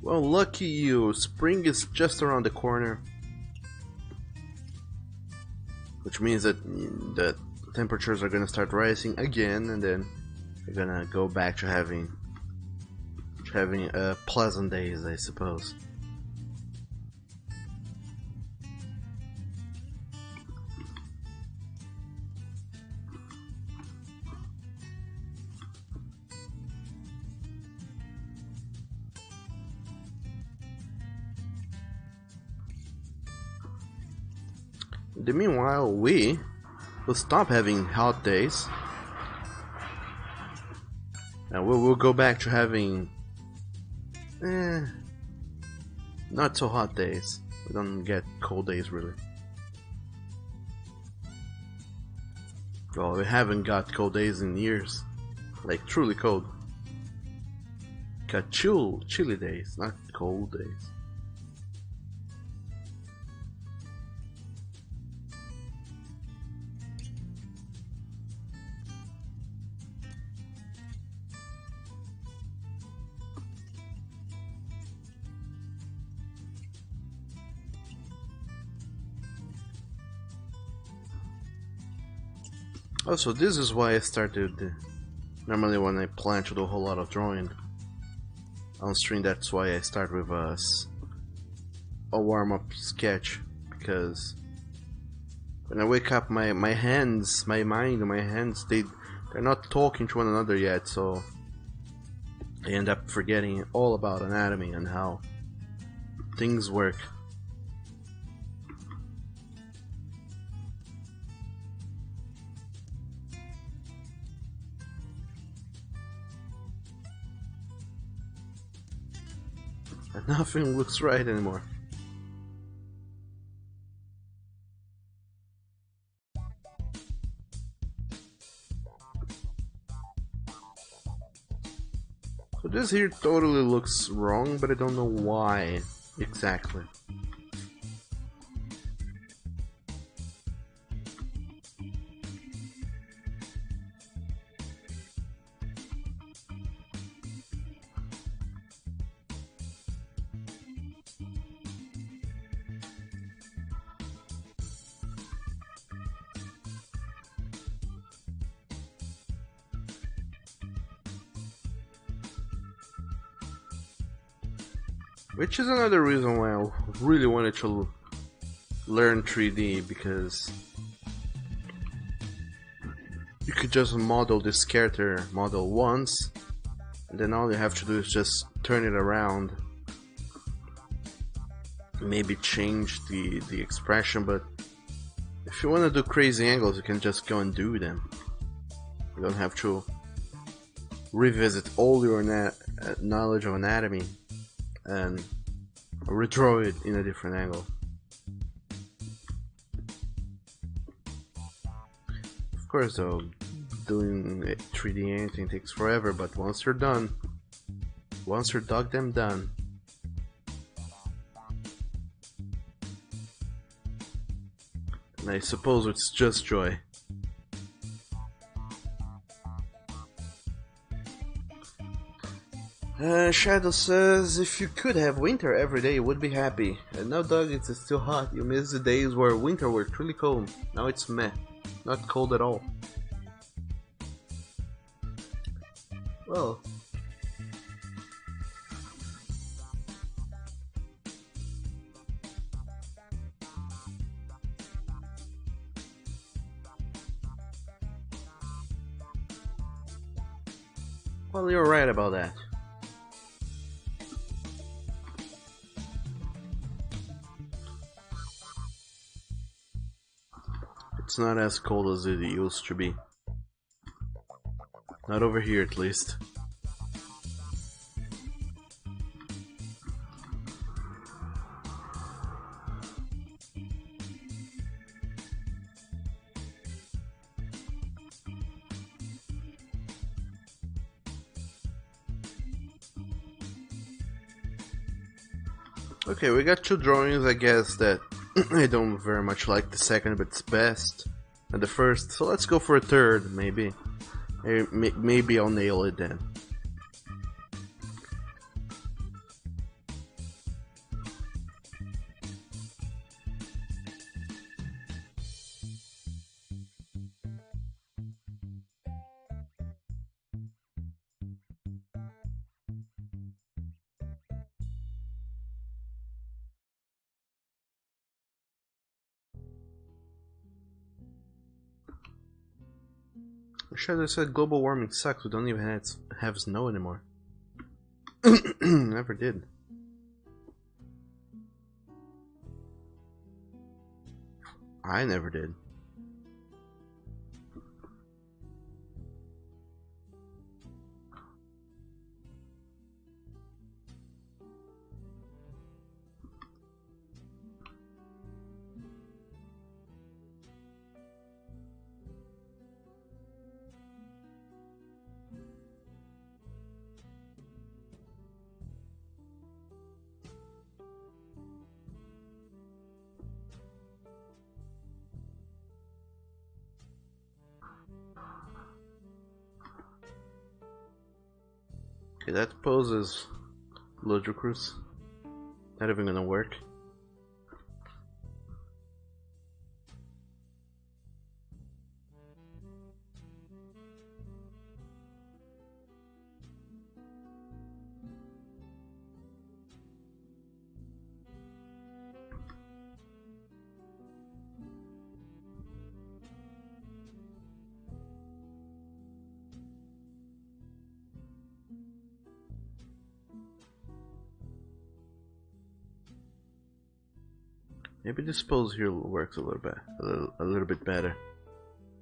Well, lucky you. Spring is just around the corner. Which means that the temperatures are gonna start rising again, and then we're gonna go back to having pleasant days, I suppose. In the meanwhile, we will stop having hot days, and we'll go back to having not so hot days. We don't get cold days really. Well, we haven't got cold days in years, like truly cold. Got chilly days, not cold days. Also, this is why I started. Normally, when I plan to do a whole lot of drawing on stream, that's why I start with a warm-up sketch, because when I wake up, my hands, my mind, and my hands, they're not talking to one another yet, so I end up forgetting all about anatomy and how things work. Nothing looks right anymore. So this here totally looks wrong, but I don't know why exactly. Which is another reason why I really wanted to learn 3D, because you could just model this character model once, and then all you have to do is just turn it around, maybe change the expression. But if you want to do crazy angles, you can just go and do them. You don't have to revisit all your knowledge of anatomy and redraw it in a different angle. Of course though, doing 3D anything takes forever, but once you're done, once you're done, and I suppose it's just joy. Shadow says, if you could have winter every day, you would be happy. And now, Doug, it's still hot. You miss the days where winter were truly cold. Now it's meh. Not cold at all. Well, well, you're right about that. It's not as cold as it used to be. Not over here, at least. Okay, we got two drawings, I guess, that I don't very much like. The second, but it's best. And the first, so let's go for a third, maybe. Maybe I'll nail it then. Shadow said global warming sucks, we don't even have snow anymore. Never did. I never did. Okay, that poses ludicrous. Not even gonna work. Maybe this pose here works a little bit, a little bit better.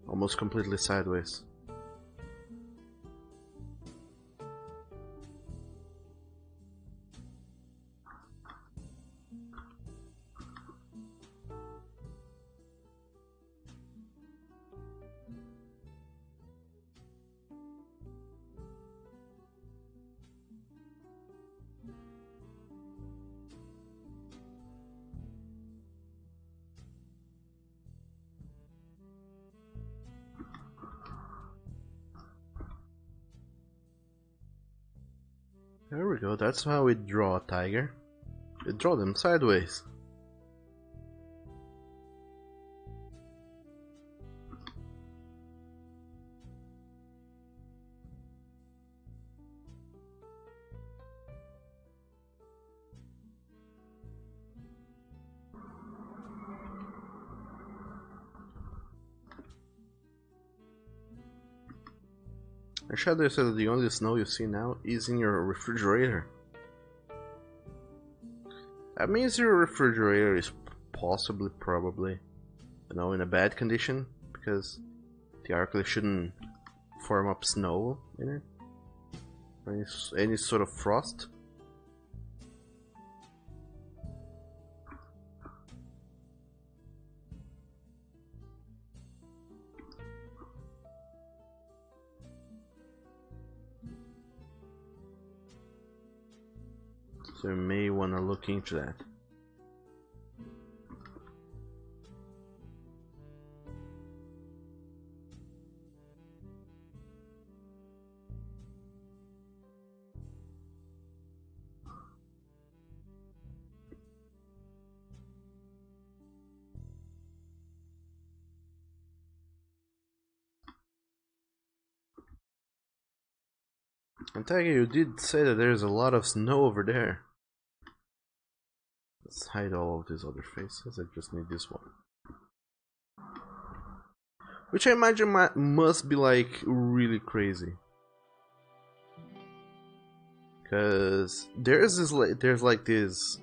Almost completely sideways. There we go, that's how we draw a tiger. We draw them sideways. Shadow said that the only snow you see now is in your refrigerator. That means your refrigerator is possibly, probably, you know, in a bad condition, because theoretically shouldn't form up snow in it, or any sort of frost. So you may want to look into that. Antaga, you did say that there's a lot of snow over there. Let's hide all of these other faces. I just need this one. Which I imagine must be like really crazy. Cause there's like this.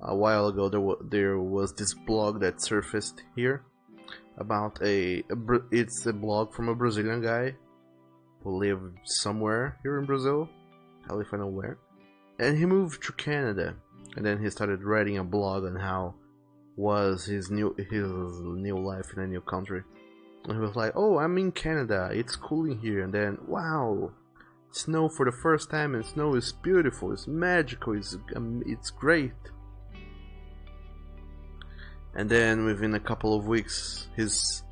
A while ago there was this blog that surfaced here about it's a blog from a Brazilian guy who lived somewhere here in Brazil, hell if I know where, and he moved to Canada, and then he started writing a blog on how was his new life in a new country, and he was like, oh, I'm in Canada, it's cooling here, and then wow, snow for the first time, and snow is beautiful, it's magical, it's great. And then within a couple of weeks, his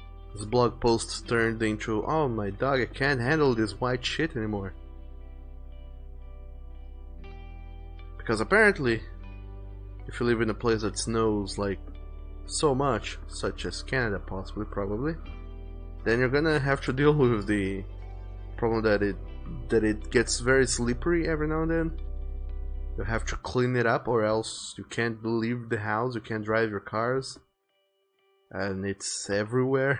blog posts turned into, oh my dog, I can't handle this white shit anymore. Because apparently, if you live in a place that snows like so much, such as Canada possibly, probably, then you're gonna have to deal with the problem that it gets very slippery every now and then. You have to clean it up, or else you can't leave the house, you can't drive your cars. And it's everywhere.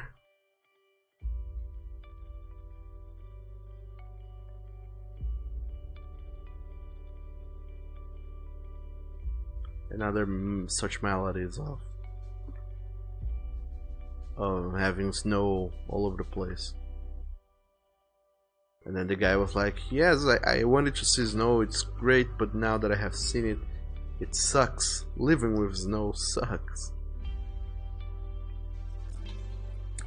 And other such maladies of having snow all over the place. And then the guy was like, yes, I wanted to see snow, it's great, but now that I have seen it, it sucks. Living with snow sucks.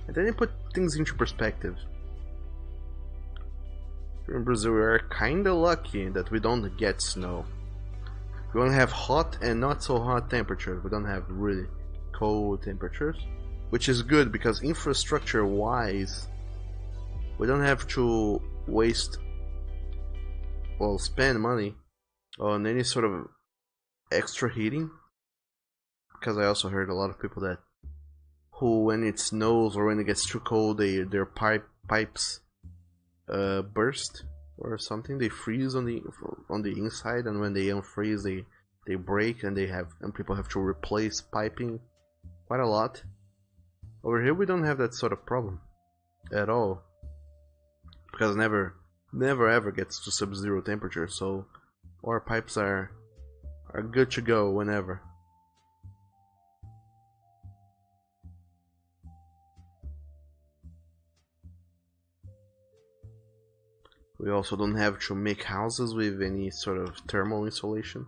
And then you put things into perspective. Here in Brazil, we are kinda lucky that we don't get snow. We only have hot and not so hot temperatures. We don't have really cold temperatures, which is good because infrastructure wise, we don't have to spend money on any sort of extra heating. Because I also heard a lot of people that who, when it snows or when it gets too cold, their pipes burst or something. They freeze on the inside, and when they unfreeze, they break, and people have to replace piping quite a lot. Over here, we don't have that sort of problem at all. Because never ever gets to sub-zero temperature, so our pipes are good to go whenever. We also don't have to make houses with any sort of thermal insulation.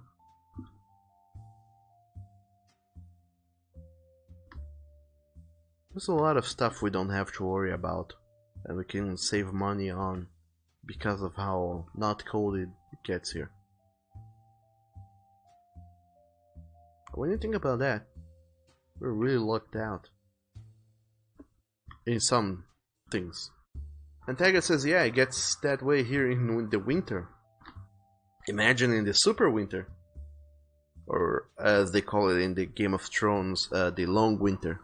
There's a lot of stuff we don't have to worry about, and we can save money on because of how not cold it gets here. When you think about that, we're really lucked out in some things. And Tega says, yeah, it gets that way here in the winter. Imagine in the super winter, or as they call it in the Game of Thrones, the long winter,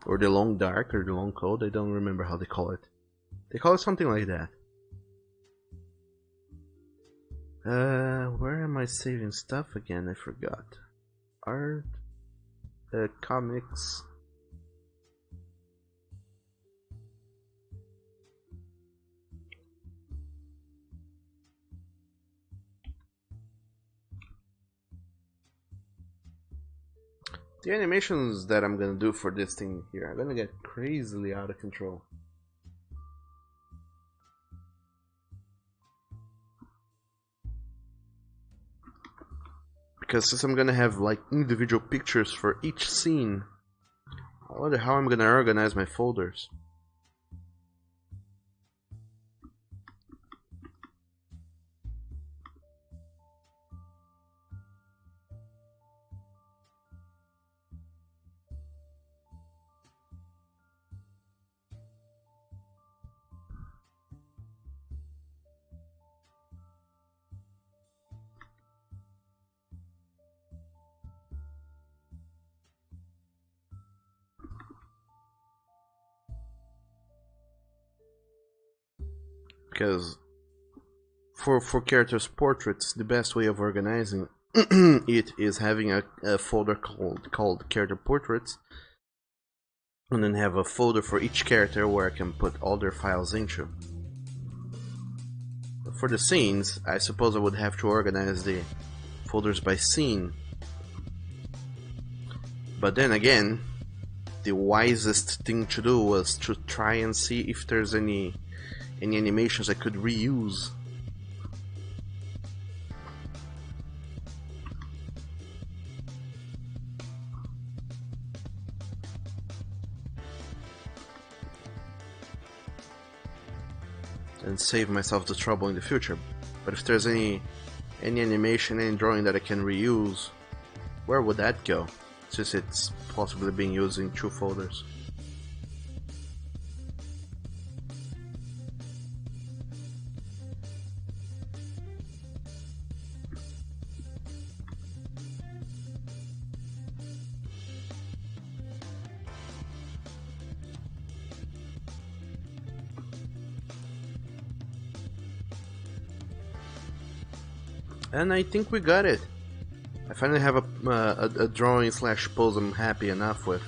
or the long dark, or the long cold. I don't remember how they call it. They call it something like that. Where am I saving stuff again? I forgot. Art, comics. The animations that I'm gonna do for this thing here are gonna get crazily out of control. Because since I'm gonna have like individual pictures for each scene, I wonder how I'm gonna organize my folders. Because for characters' portraits, the best way of organizing it is having a folder called character portraits, and then have a folder for each character where I can put all their files into. For the scenes, I suppose I would have to organize the folders by scene. But then again, the wisest thing to do was to try and see if there's any animations I could reuse. And save myself the trouble in the future. But if there's any animation, any drawing that I can reuse, where would that go? Since it's possibly being used in 2 folders. And I think we got it. I finally have a drawing slash pose I'm happy enough with.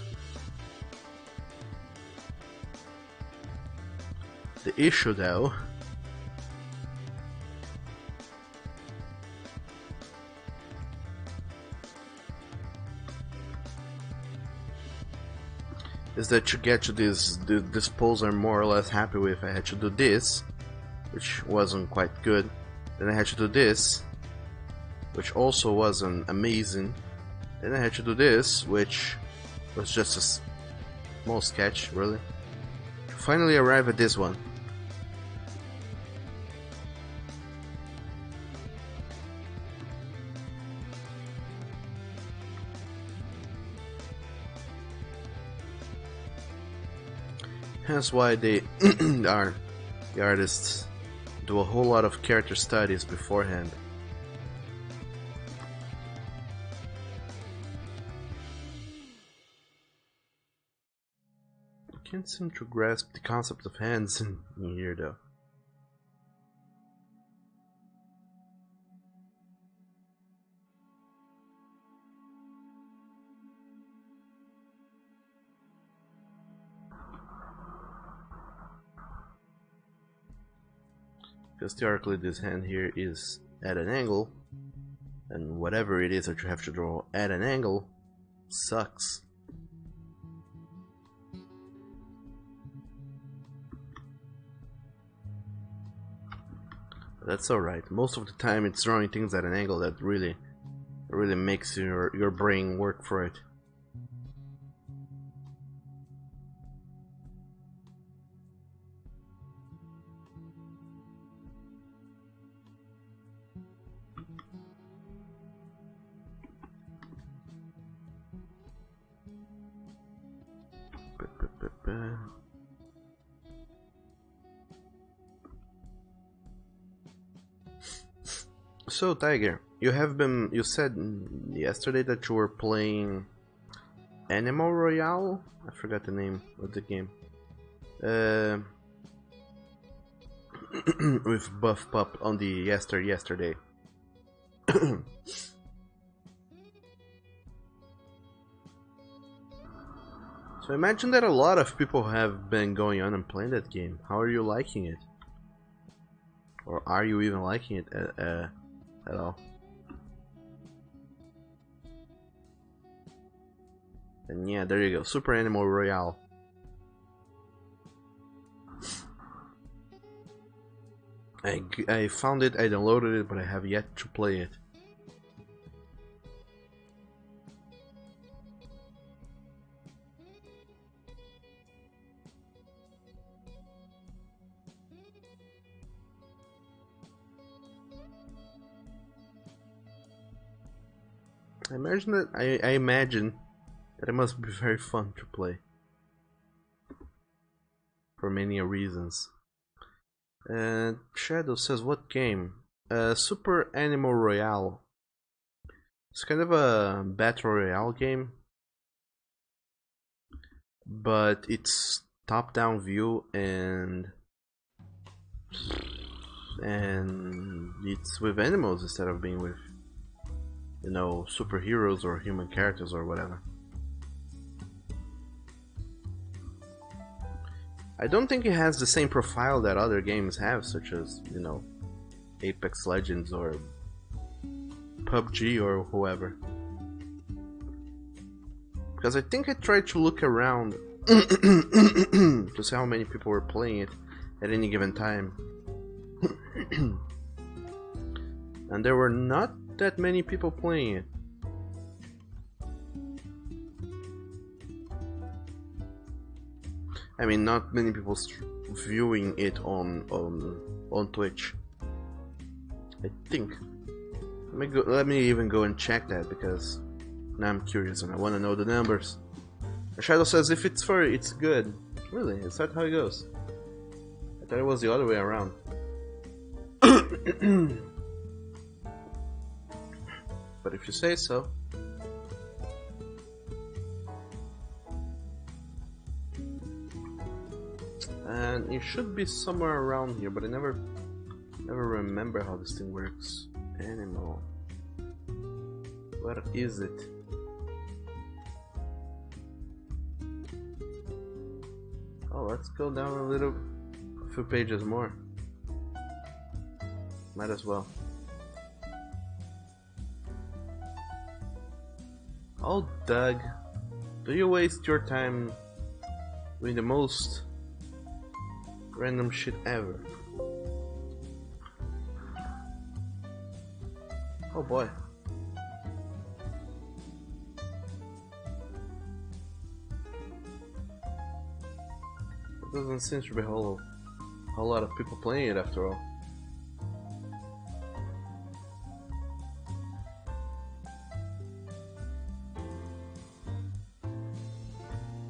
The issue though is that to get to this pose I'm more or less happy with, I had to do this, which wasn't quite good. Then I had to do this, which also wasn't amazing. Then I had to do this, which was just a small sketch, really. To finally arrive at this one. Hence why the artists do a whole lot of character studies beforehand. I can't seem to grasp the concept of hands in here though. Because theoretically this hand here is at an angle, and whatever it is that you have to draw at an angle sucks. But that's alright. Most of the time it's drawing things at an angle that really makes your brain work for it. So Tiger, you said yesterday that you were playing Animal Royale? I forgot the name of the game. With Buff Pup on the yesterday. So imagine that a lot of people have been going on and playing that game. How are you liking it? Or are you even liking it at all? And yeah, there you go, Super Animal Royale. I found it, I downloaded it, but I have yet to play it. I imagine that it must be very fun to play. For many reasons. Shadow says, what game? Super Animal Royale. It's kind of a battle royale game, but it's top-down view, and and it's with animals instead of being with, you know, superheroes or human characters or whatever. I don't think it has the same profile that other games have, such as, you know, Apex Legends or PUBG or whoever. Because I think I tried to look around to see how many people were playing it at any given time. And there were not that many people playing it. I mean, not many people viewing it on Twitch. I think. Let me even go and check that, because now I'm curious and I want to know the numbers. Shadow says if it's furry, it's good. Really? Is that how it goes? I thought it was the other way around. But if you say so. And it should be somewhere around here, but I never remember how this thing works. Animal. Where is it? Oh, let's go down a few pages more. Might as well. Oh, Doug, do you waste your time doing the most random shit ever? Oh boy. It doesn't seem to be a whole lot of people playing it after all.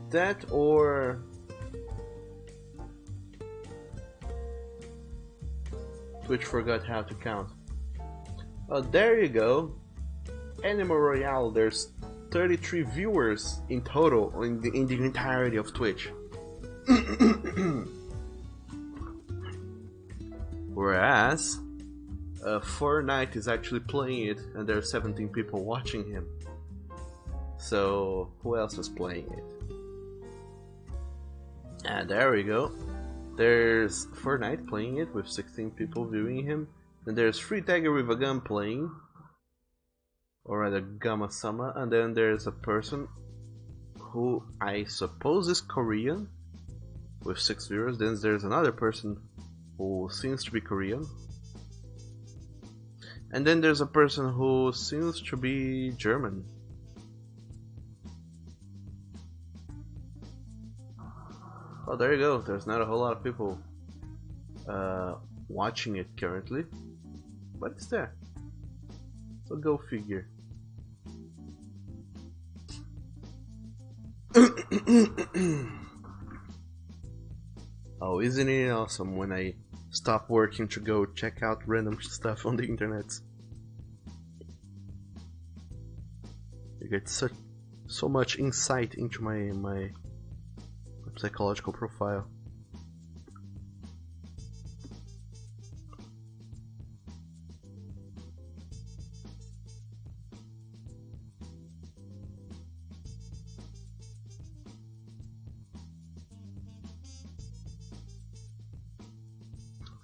That or Twitch forgot how to count. Oh, there you go. Animal Royale, there's 33 viewers in total in the entirety of Twitch. Whereas Fortnite is actually playing it and there are 17 people watching him. So who else is playing it? And there we go. There's Fortnite playing it with 16 people viewing him. And there's Free Tiger with a gun playing, or rather Gamma Sama, and then there's a person who I suppose is Korean with 6 viewers. Then there's another person who seems to be Korean, and then there's a person who seems to be German. Oh, there you go. There's not a whole lot of people watching it currently, but it's there. So go figure. Oh, isn't it awesome when I stop working to go check out random stuff on the internet? You get so much insight into my psychological profile.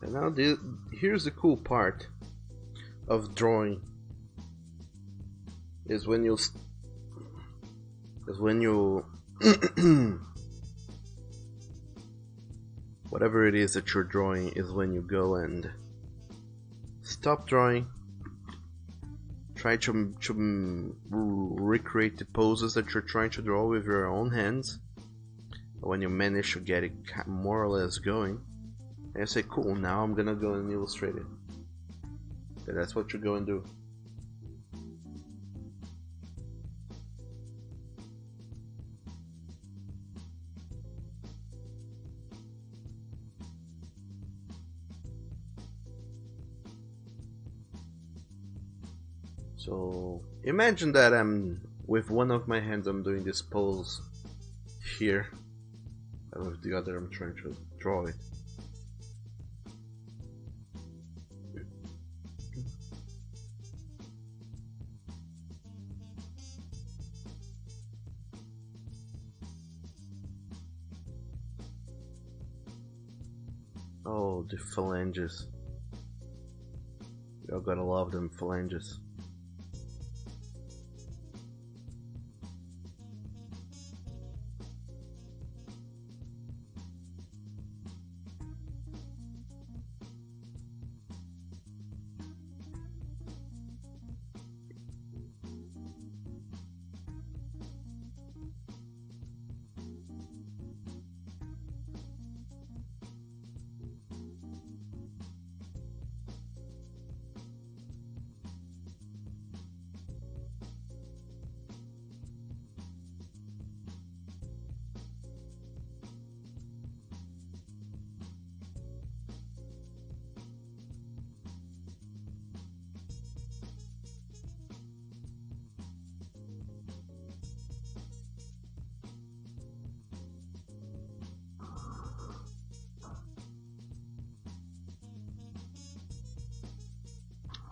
And now here's the cool part of drawing is when you whatever it is that you're drawing is when you go and stop drawing, try to recreate the poses that you're trying to draw with your own hands. When you manage to get it more or less going, and you say, cool, now I'm gonna go and illustrate it. And that's what you go and do. So imagine that I'm with one of my hands I'm doing this pose here, and with the other I'm trying to draw it. Oh, the phalanges. Y'all gotta love them phalanges.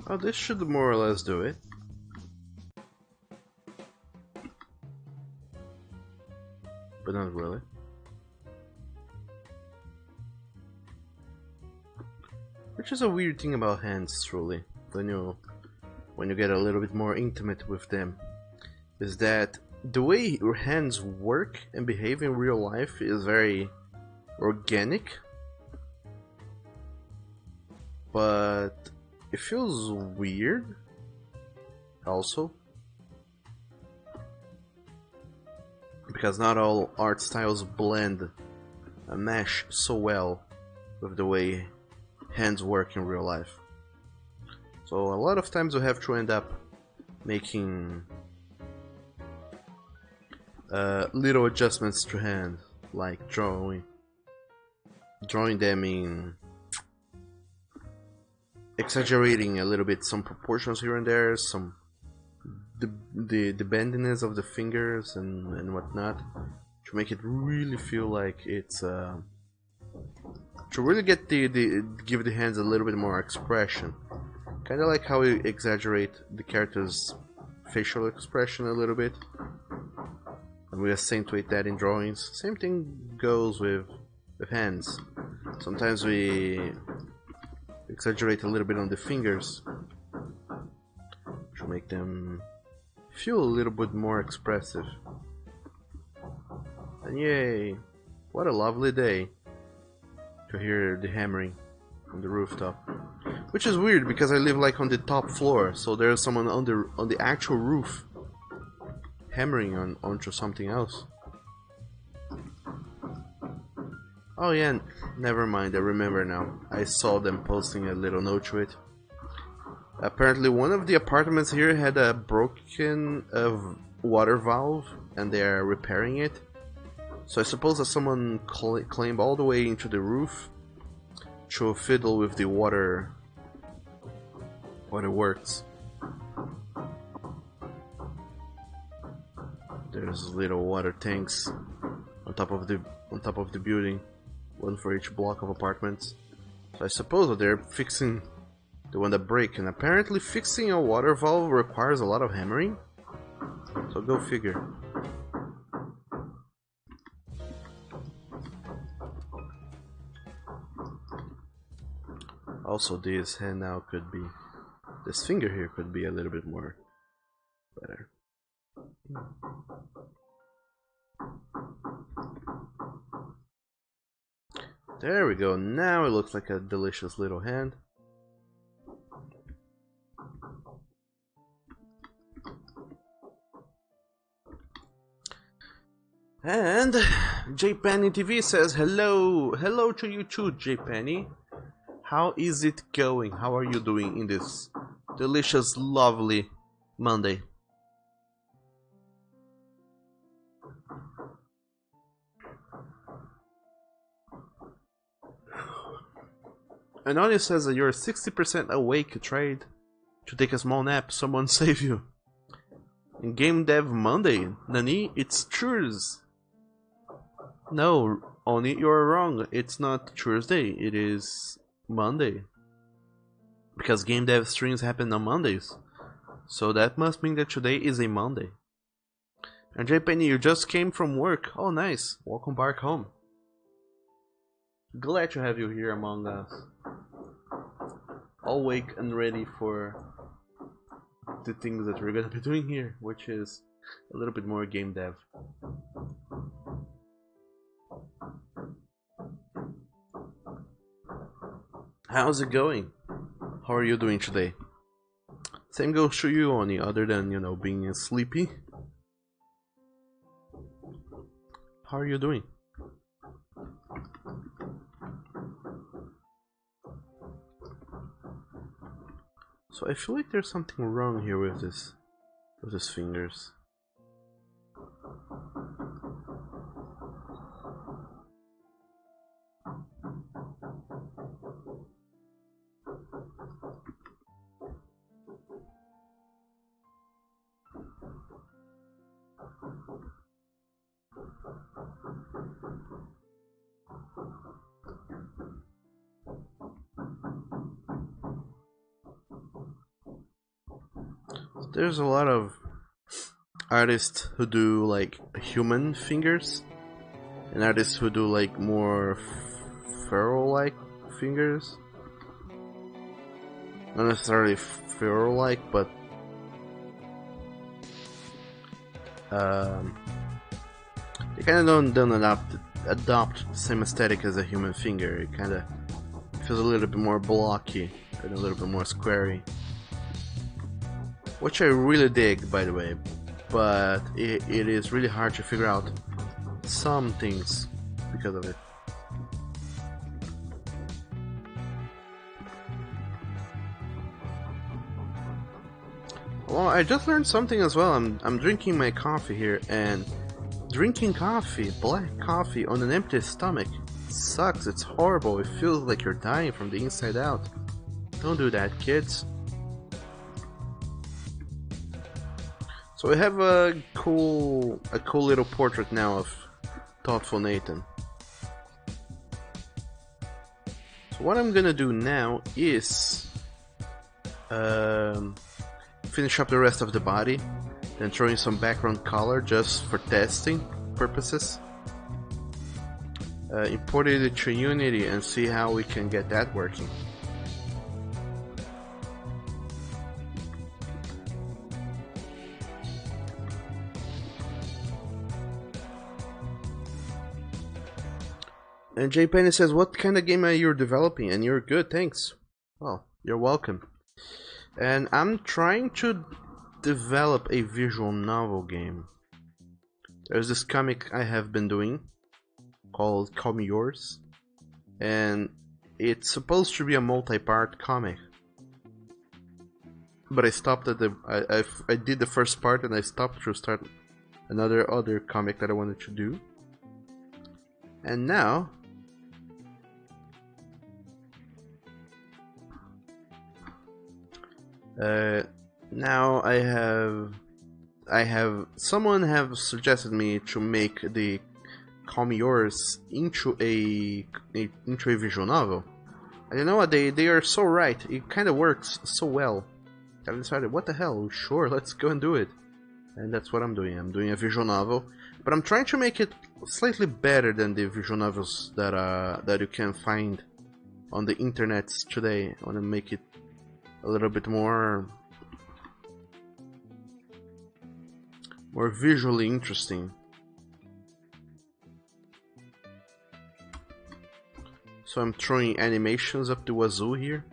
Oh, this should more or less do it. But not really. Which is a weird thing about hands, truly, when you get a little bit more intimate with them, is that the way your hands work and behave in real life is very organic, but it feels weird also, because not all art styles blend and mesh so well with the way hands work in real life. So a lot of times we have to end up making little adjustments to hands, like drawing them in, exaggerating a little bit some proportions here and there, some the bendiness of the fingers and whatnot, to make it really feel like it's to really get give the hands a little bit more expression, kind of like how we exaggerate the character's facial expression a little bit, and we accentuate that in drawings. Same thing goes with hands. Sometimes we exaggerate a little bit on the fingers to make them feel a little bit more expressive. And yay, what a lovely day to hear the hammering on the rooftop. Which is weird because I live like on the top floor, so there's someone on the actual roof hammering onto something else. Oh yeah, never mind, I remember now. I saw them posting a little note to it. Apparently one of the apartments here had a broken water valve and they are repairing it. So I suppose that someone climbed all the way into the roof to fiddle with the water works. There's little water tanks on top of the building, one for each block of apartments. So I suppose that they're fixing the one that break, and apparently fixing a water valve requires a lot of hammering. So go figure. Also, this hand now could be, this finger here could be a little bit more better. There we go, now it looks like a delicious little hand. And JPenny TV says hello to you too, JPenny. How is it going? How are you doing in this delicious, lovely Monday? Anonia says that you're 60% awake. Tried to take a small nap. Someone save you. In Game Dev Monday, Nani, it's Churs. No, Oni, you're wrong. It's not Tuesday. It is Monday. Because Game Dev streams happen on Mondays. So that must mean that today is a Monday. And JPenny, you just came from work. Oh, nice. Welcome back home. Glad to have you here among us. Awake and ready for the things that we're gonna be doing here, which is a little bit more game dev. How's it going? How are you doing today? Same goes to you, Oni, other than, you know, being sleepy. How are you doing? So I feel like there's something wrong here with his fingers. There's a lot of artists who do like human fingers, and artists who do like more feral-like fingers. Not necessarily feral-like, but they kind of don't adopt the same aesthetic as a human finger. It kind of feels a little bit more blocky and a little bit more squarey, which I really dig, by the way. But it is really hard to figure out some things because of it. Well, I just learned something as well. I'm drinking my coffee here, and drinking coffee, black coffee, on an empty stomach sucks. It's horrible. It feels like you're dying from the inside out. Don't do that, kids. So we have a cool little portrait now of Thoughtful Nathan. So what I'm gonna do now is finish up the rest of the body, then throw in some background color just for testing purposes. Import it to Unity and see how we can get that working. And Jay Penny says, what kind of game are you developing? And you're good, thanks. Well, you're welcome. And I'm trying to develop a visual novel game. There's this comic I have been doing called Call Me Yours, and it's supposed to be a multi-part comic. But I stopped at I did the first part and I stopped to start other comic that I wanted to do. And now I have someone have suggested me to make the Call Me Yours into a visual novel. And you know what, they are so right. It kind of works so well. I decided, what the hell? Sure, let's go and do it. And that's what I'm doing. I'm doing a visual novel, but I'm trying to make it slightly better than the visual novels that you can find on the internet today. I want to make it a little bit more visually interesting. So I'm throwing animations up the wazoo here.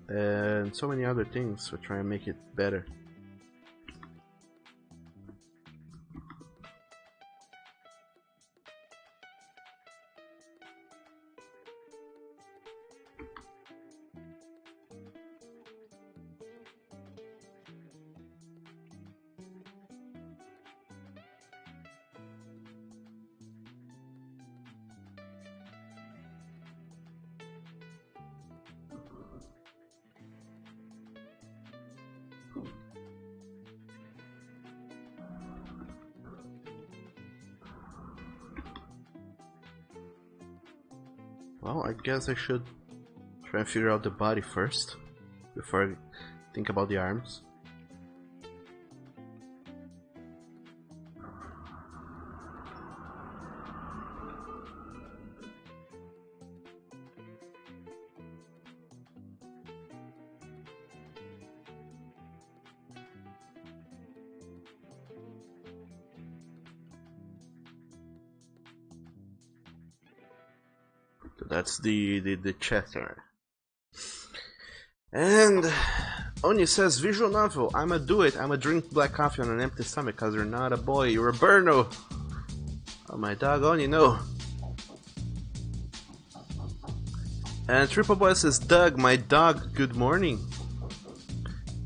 And so many other things to try and make it better. Well, I guess I should try and figure out the body first before I think about the arms. So that's the Chester. And Oni says, visual novel, I'ma do it. I'ma drink black coffee on an empty stomach because you're not a boy, you're a Berno. Oh my dog, Oni, no. And Triple Boy says, Doug, my dog, good morning.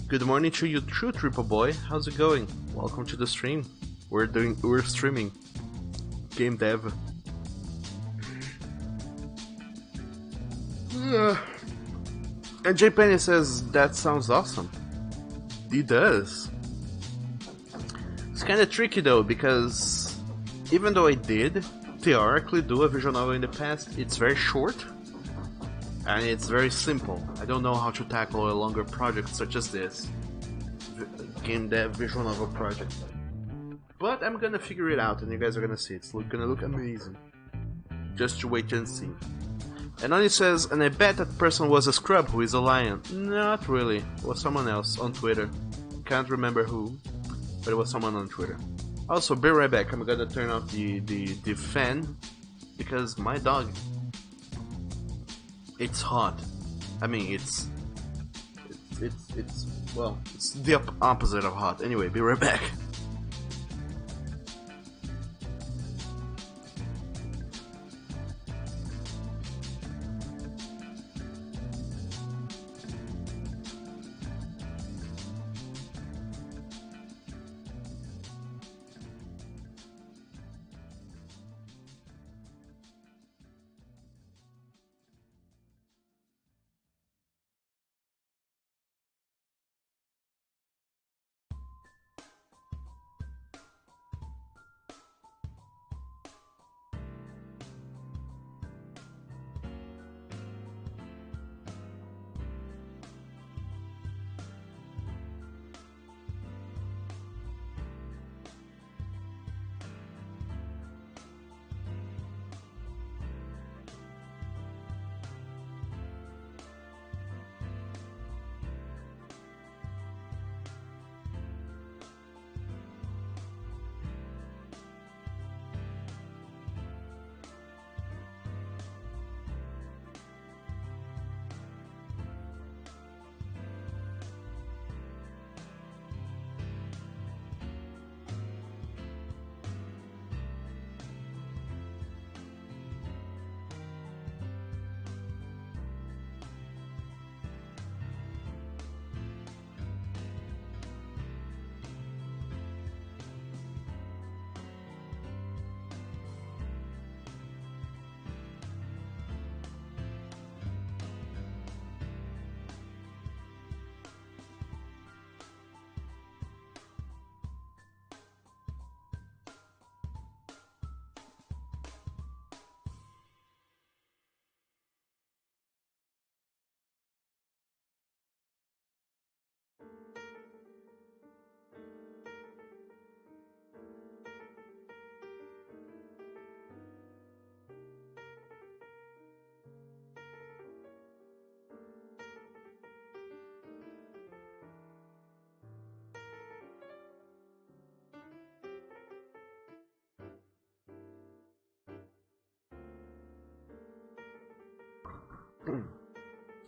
Good morning to you too, Triple Boy. How's it going? Welcome to the stream. We're streaming. Game dev. And J Penny says, that sounds awesome. He does. It's kinda tricky though, because even though I did theoretically do a visual novel in the past, it's very short. And it's very simple. I don't know how to tackle a longer project such as this. Game dev visual novel project. But I'm gonna figure it out and you guys are gonna see. It's gonna look amazing. Just to wait and see. And Oni says, and I bet that person was a scrub who is a lion. Not really. It was someone else on Twitter. Can't remember who, but it was someone on Twitter. Also, be right back. I'm gonna turn off the fan because my dog, it's hot. I mean, it's well, it's the opposite of hot. Anyway, be right back.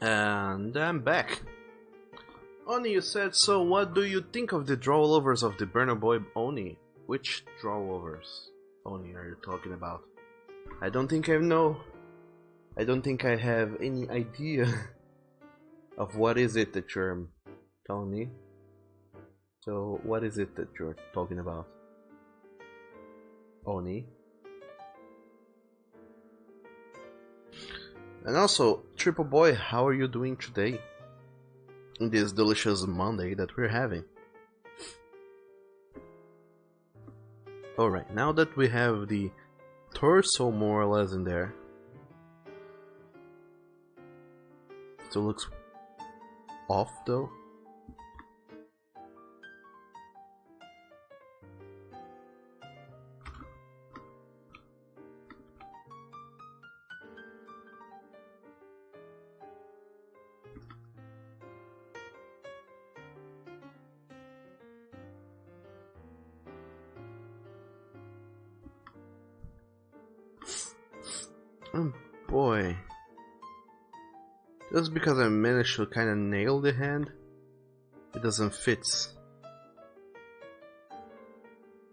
And I'm back. Oni, you said, so what do you think of the drawovers of the Burner Boy Oni? Which drawovers, Oni, are you talking about? I don't think I know. I don't think I have any idea of what is it that you're telling me. So what is it that you're talking about, Oni? And also, Triple Boy, how are you doing today? In this delicious Monday that we're having. Alright, now that we have the torso more or less in there. Still looks off though. boy. Just because I managed to kind of nail the hand, it doesn't fit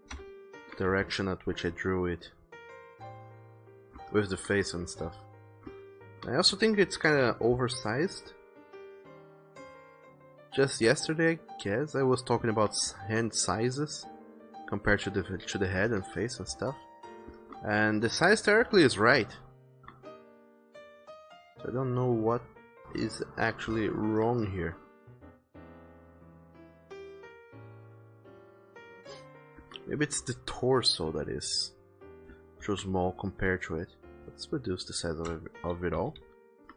the direction at which I drew it with the face and stuff. I also think it's kind of oversized. Just yesterday, I guess, I was talking about hand sizes compared to the head and face and stuff, and the size theoretically is right. So I don't know what is actually wrong here. Maybe it's the torso that is too small compared to it. Let's reduce the size of it all.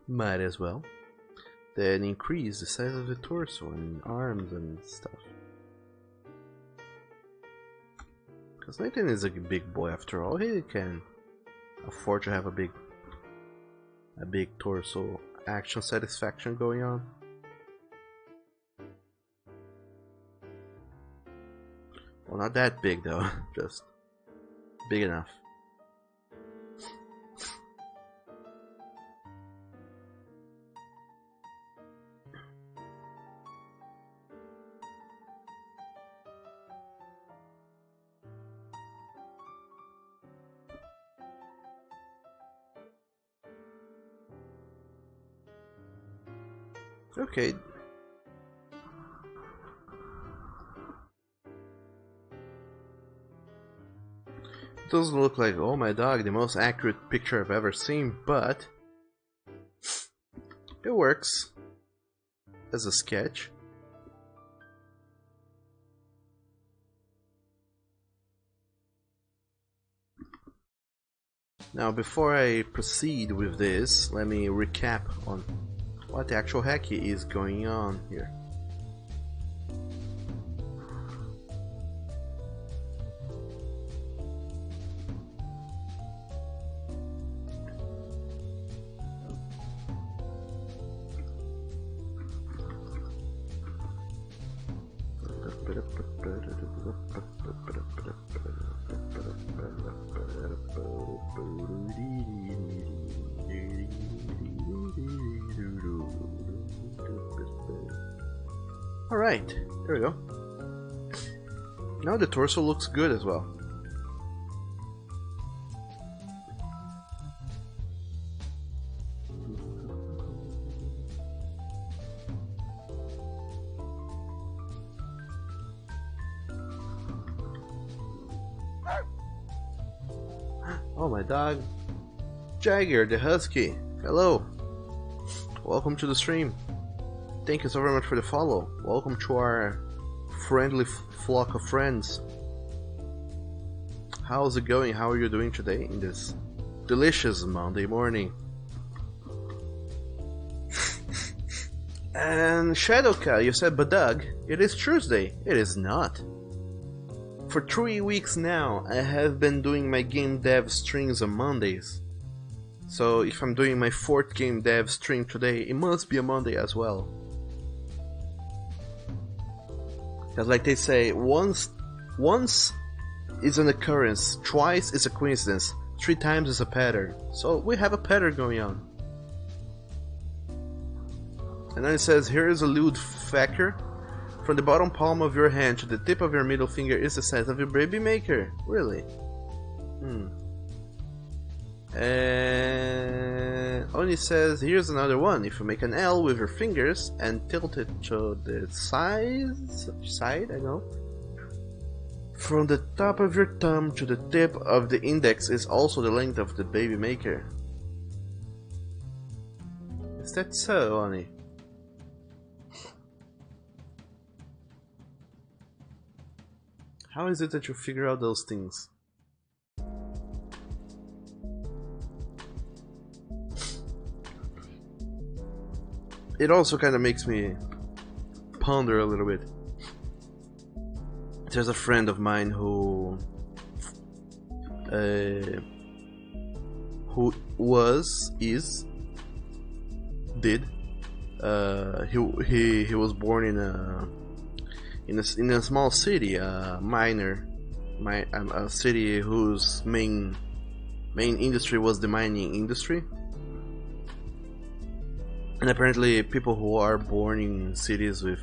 Might as well. Then increase the size of the torso and arms and stuff. Because Nathan is a big boy after all. He can afford to have a big torso action satisfaction going on. Well, not that big though, just big enough. Okay. It doesn't look like, oh my dog, the most accurate picture I've ever seen, but it works as a sketch. Now, before I proceed with this, let me recap on what the actual heck is going on here. Alright, there we go. Now the torso looks good as well. Oh, my dog. Jagger the Husky. Hello. Welcome to the stream. Thank you so very much for the follow. Welcome to our friendly flock of friends. How's it going? How are you doing today in this delicious Monday morning? And Shadowcat, you said, but Doug, it is Tuesday. It is not. For 3 weeks now, I have been doing my game dev streams on Mondays. So if I'm doing my 4th game dev stream today, it must be a Monday as well. Because like they say, once is an occurrence, twice is a coincidence, 3 times is a pattern. So we have a pattern going on. And then it says, here is a lewd factor. From the bottom palm of your hand to the tip of your middle finger is the size of your baby maker. Really? And only says, here's another one. If you make an L with your fingers and tilt it to the side, I know. From the top of your thumb to the tip of the index is also the length of the baby maker. Is that so, Oni? How is it that you figure out those things? It also kind of makes me ponder a little bit. There's a friend of mine who he was born in a small city, a city whose main industry was the mining industry, And apparently people who are born in cities with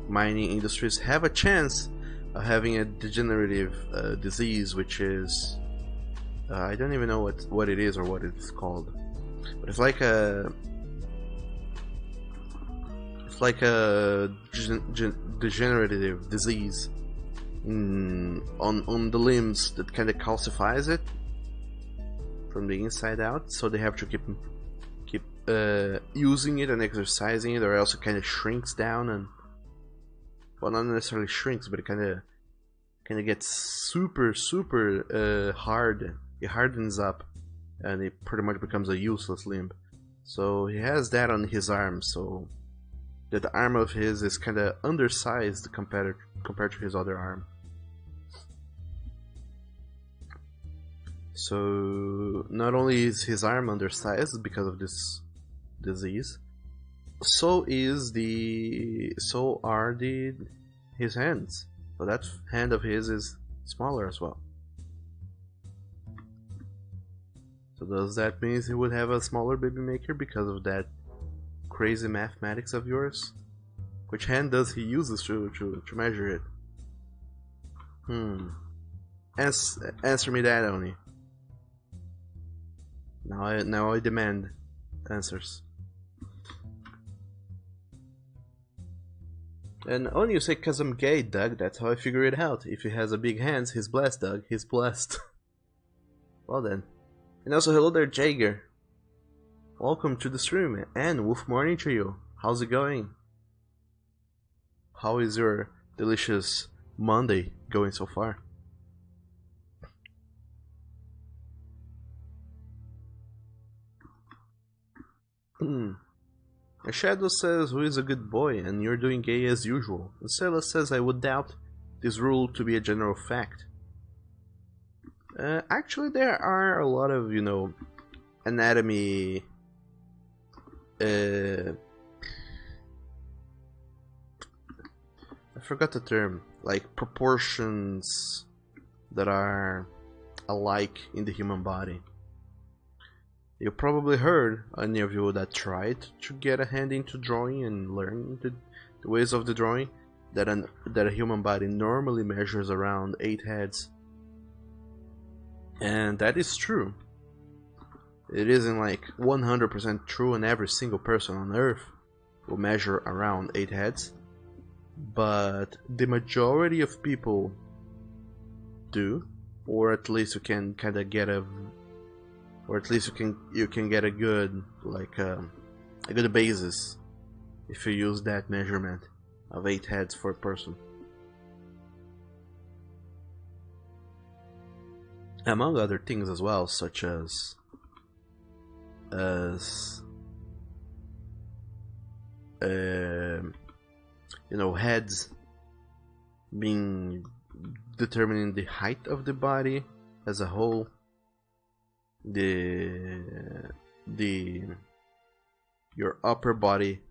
mining industries have a chance of having a degenerative disease, which is I don't even know what it is or what it's called, but it's like a degenerative disease on the limbs that kind of calcifies it from the inside out, so they have to keep using it and exercising it, or else it kind of shrinks down, and well, not necessarily shrinks, but it kind of gets super hard. It hardens up, and it pretty much becomes a useless limb. So he has that on his arm, so that arm of his is kind of undersized compared to his other arm. So not only is his arm undersized because of this disease, so are his hands. So that hand of his is smaller as well. So does that mean he would have a smaller baby maker because of that crazy mathematics of yours? Which hand does he use to measure it? Answer me that, Oni. Now I demand answers. And Oni, you say 'cause I'm gay, Doug. That's how I figure it out. If he has a big hands, he's blessed, Doug. He's blessed. Well then. And also, hello there, Jager. Welcome to the stream, and Wolf Morning to you. How's it going? How is your delicious Monday going so far? Shadow says, who is a good boy, and you're doing gay as usual. And Sela says, I would doubt this rule to be a general fact. Actually, there are a lot of, anatomy... I forgot the term. Like, proportions that are alike in the human body. You probably heard, any of you that tried to get a hand into drawing and learn the ways of the drawing, that a human body normally measures around 8 heads. And that is true. It isn't like 100% true, and every single person on Earth will measure around 8 heads. But the majority of people do, or at least you can kind of get a... Or at least you can get a good a good basis if you use that measurement of 8 heads for a person. Among other things as well, such as heads being determining the height of the body as a whole. Your upper body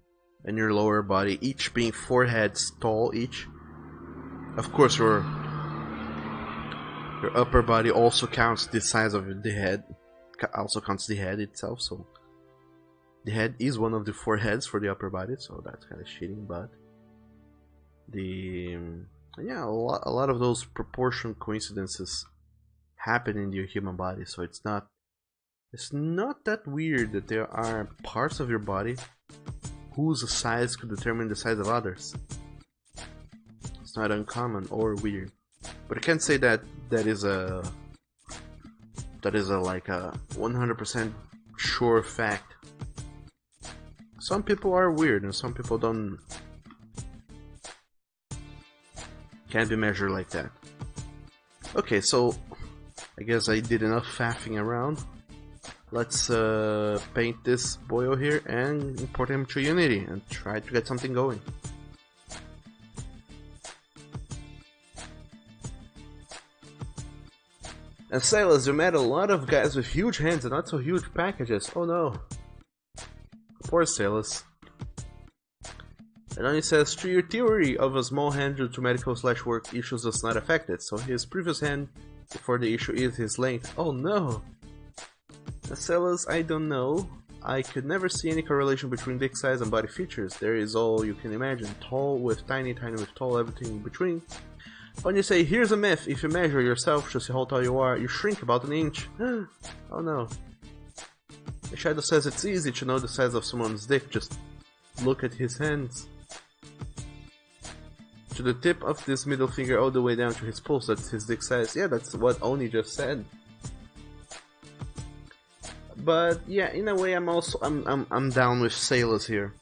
and your lower body each being 4 heads tall each. Of course, your upper body also counts the size of the head, also counts the head itself, so the head is one of the 4 heads for the upper body, so that's kind of cheating, but a lot of those proportion coincidences happen in your human body, so it's not that weird that there are parts of your body whose size could determine the size of others. It's not uncommon or weird, but I can't say that is a like a 100% sure fact. Some people are weird, and some people can't be measured like that. Okay, so I guess I did enough faffing around. Let's paint this boyo here and import him to Unity and try to get something going. And Silas, you met a lot of guys with huge hands and not so huge packages. Oh no. Poor Silas. And then he says, to your theory of a small hand due to medical/work issues does not affect it, so his previous hand before the issue is his length. Oh no! Silas, I don't know. I could never see any correlation between dick size and body features. There is all you can imagine. Tall with tiny, tiny with tall, everything in between. When you say, here's a myth, if you measure yourself to see how tall you are, you shrink about an inch. Oh no. The Shadow says it's easy to know the size of someone's dick, just look at his hands. To the tip of this middle finger all the way down to his pulse, that's his dick size. Yeah, that's what Oni just said. But yeah, in a way, I'm down with Sailors here.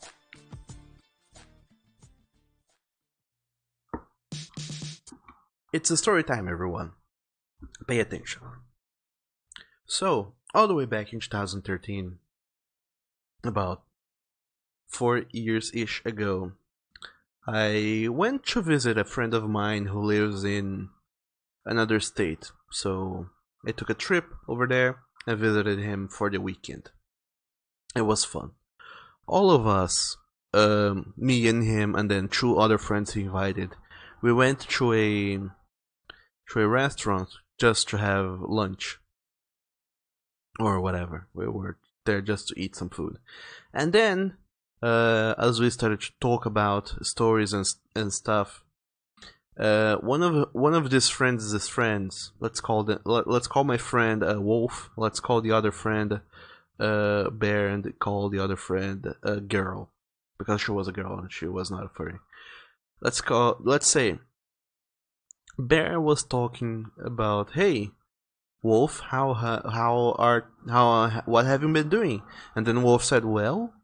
It's a story time, everyone. Pay attention. So, all the way back in 2013, about 4 years-ish ago, I went to visit a friend of mine who lives in another state. So, I took a trip over there and visited him for the weekend. It was fun. All of us, me and him, and then 2 other friends he invited, we went to a restaurant just to have lunch or whatever. We were there just to eat some food, and then as we started to talk about stories and stuff, one of these friends' friends, let's call my friend Wolf, let's call the other friend Bear, and call the other friend Girl, because she was a girl and she was not a furry. Let's say Bear was talking about, hey, Wolf, what have you been doing? And then Wolf said, well,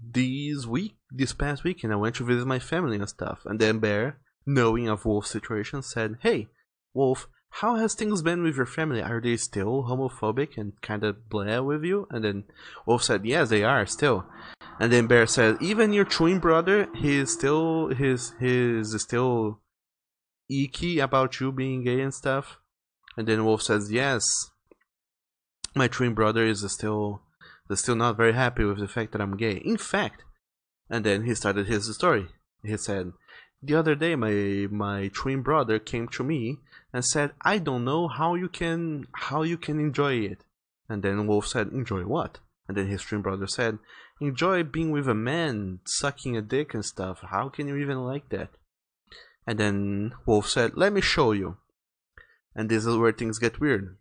this past weekend I went to visit my family and stuff. And then Bear, knowing of Wolf's situation, said, hey, Wolf, how has things been with your family? Are they still homophobic and kind of blah with you? And then Wolf said, yes, they are still. And then Bear said, even your twin brother, he's still icky about you being gay and stuff. And then Wolf says, yes, my twin brother is still not very happy with the fact that I'm gay. In fact, and then he started his story. He said, the other day my twin brother came to me and said, I don't know how you can enjoy it. And then Wolf said, enjoy what? And then his twin brother said, enjoy being with a man, sucking a dick and stuff. How can you even like that? And then Wolf said, let me show you. And this is where things get weird,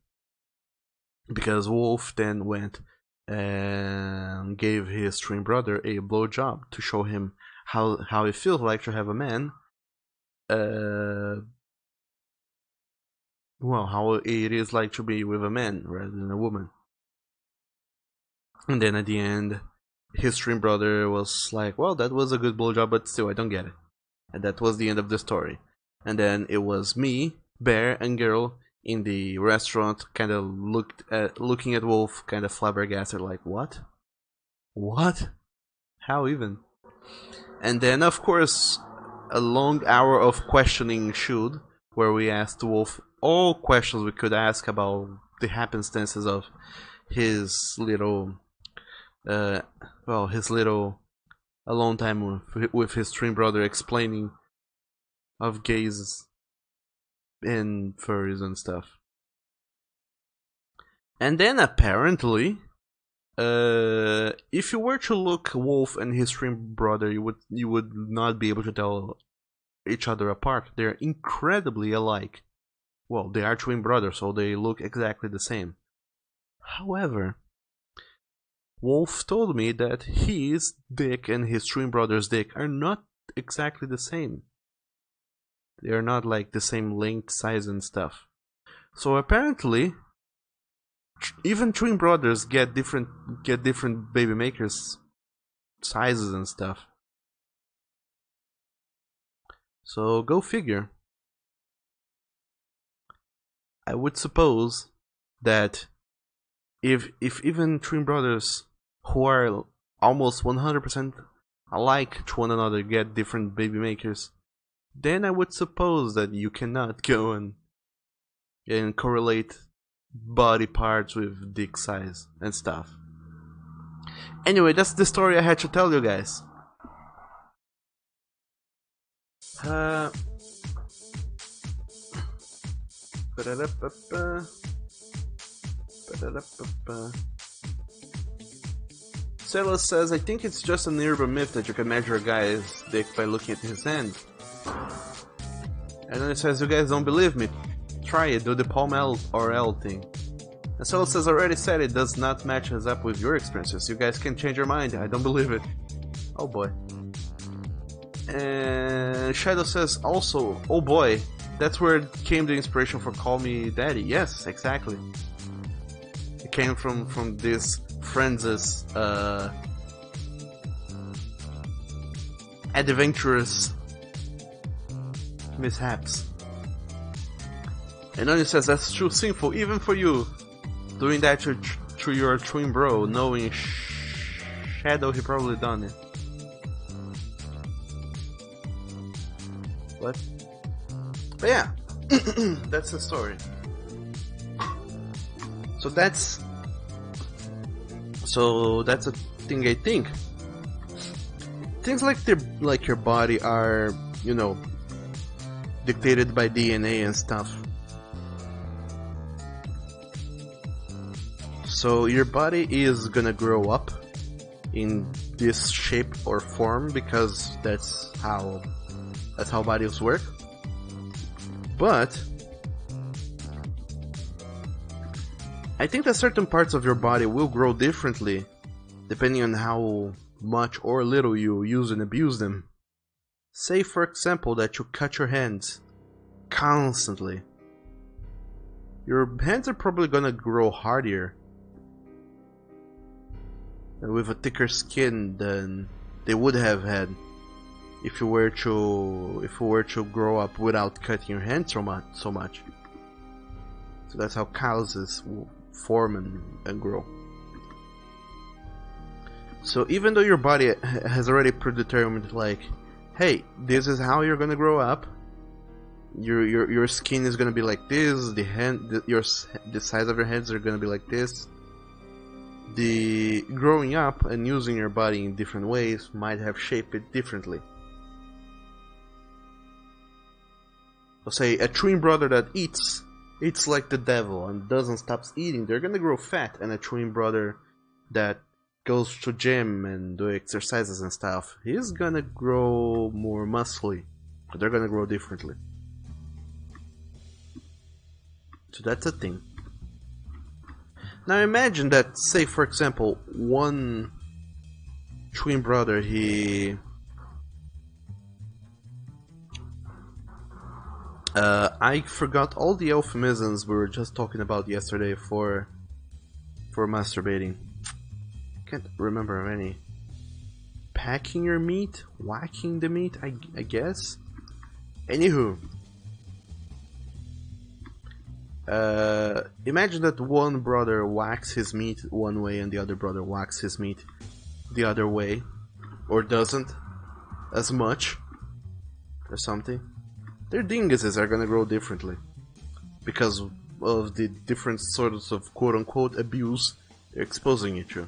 because Wolf then went and gave his twin brother a blowjob to show him how it feels like to have a man, how it is like to be with a man rather than a woman. And then at the end, his twin brother was like, well, that was a good blowjob, but still I don't get it. And that was the end of the story. And then it was me, Bear, and Girl in the restaurant, kind of looking at Wolf, kind of flabbergasted, like, what? What? How even? And then, of course, a long hour of questioning ensued, where we asked Wolf all questions we could ask about the happenstances of his little alone time with his twin brother, explaining of gays and furries and stuff. And then apparently, if you were to look Wolf and his twin brother, you would not be able to tell each other apart. They're incredibly alike. Well, they are twin brothers, so they look exactly the same. However, Wolf told me that his dick and his twin brother's dick are not exactly the same. They are not like the same length, size, and stuff. So apparently, even twin brothers get different baby makers sizes and stuff. So go figure. I would suppose that if even twin brothers who are almost 100% alike to one another get different baby makers, then I would suppose that you cannot go and correlate body parts with dick size and stuff. Anyway, that's the story I had to tell you guys. Celos says, I think it's just an urban myth that you can measure a guy's dick by looking at his hand. And then it says, you guys don't believe me. Try it, do the palm L or L thing. And Celos says, already said it does not match us up with your experiences. You guys can change your mind, I don't believe it. Oh boy. And Shadow says also, oh boy, that's where came the inspiration for Call Me Daddy. Yes, exactly. It came from this friends' adventurous mishaps. And Onion says that's too sinful even for you. Doing that to your twin bro, knowing Shadow he probably done it. What? But yeah, that's the story. So that's a thing. I think things like your body are, you know, dictated by DNA and stuff. So your body is gonna grow up in this shape or form because that's how bodies work. But I think that certain parts of your body will grow differently depending on how much or little you use and abuse them. Say for example that you cut your hands constantly. Your hands are probably gonna grow harder and with a thicker skin than they would have had if you were to grow up without cutting your hands so much. So that's how calluses form and grow. So even though your body has already predetermined, like, hey, this is how you're gonna grow up. Your skin is gonna be like this. The size of your hands are gonna be like this. The growing up and using your body in different ways might have shaped it differently. So say a twin brother that eats like the devil and doesn't stop eating, they're gonna grow fat, and a twin brother that goes to gym and do exercises and stuff, he's gonna grow more muscly, but they're gonna grow differently. So that's a thing. Now imagine that, say for example, one twin brother, I forgot all the euphemisms we were just talking about yesterday for masturbating. Can't remember any. Packing your meat? Whacking the meat? I guess? Anywho. Imagine that one brother whacks his meat one way and the other brother whacks his meat the other way. Or doesn't as much. Or something. Their dinguses are gonna grow differently. Because of the different sorts of quote-unquote abuse they're exposing you to.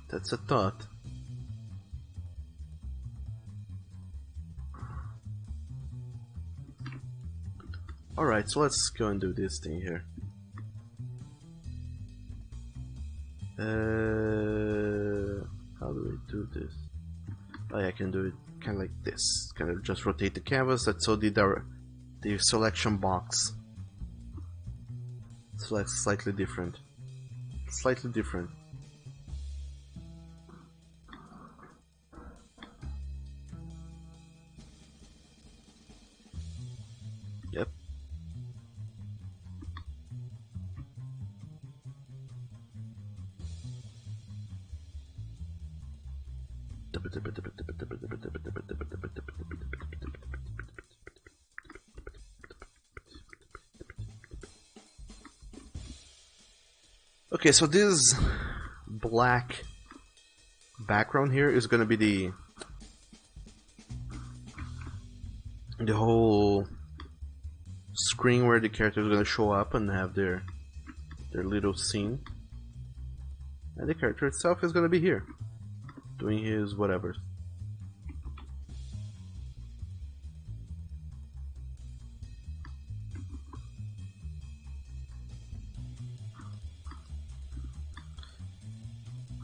That's a thought. Alright, so let's go and do this thing here. How do we do this? Oh yeah, I can do it kind of like this. Kind of just rotate the canvas. That's so the selection box selects slightly different. Slightly different. Yep. Okay, so this black background here is gonna be the whole screen where the character is gonna show up and have their little scene, and the character itself is gonna be here doing his whatever.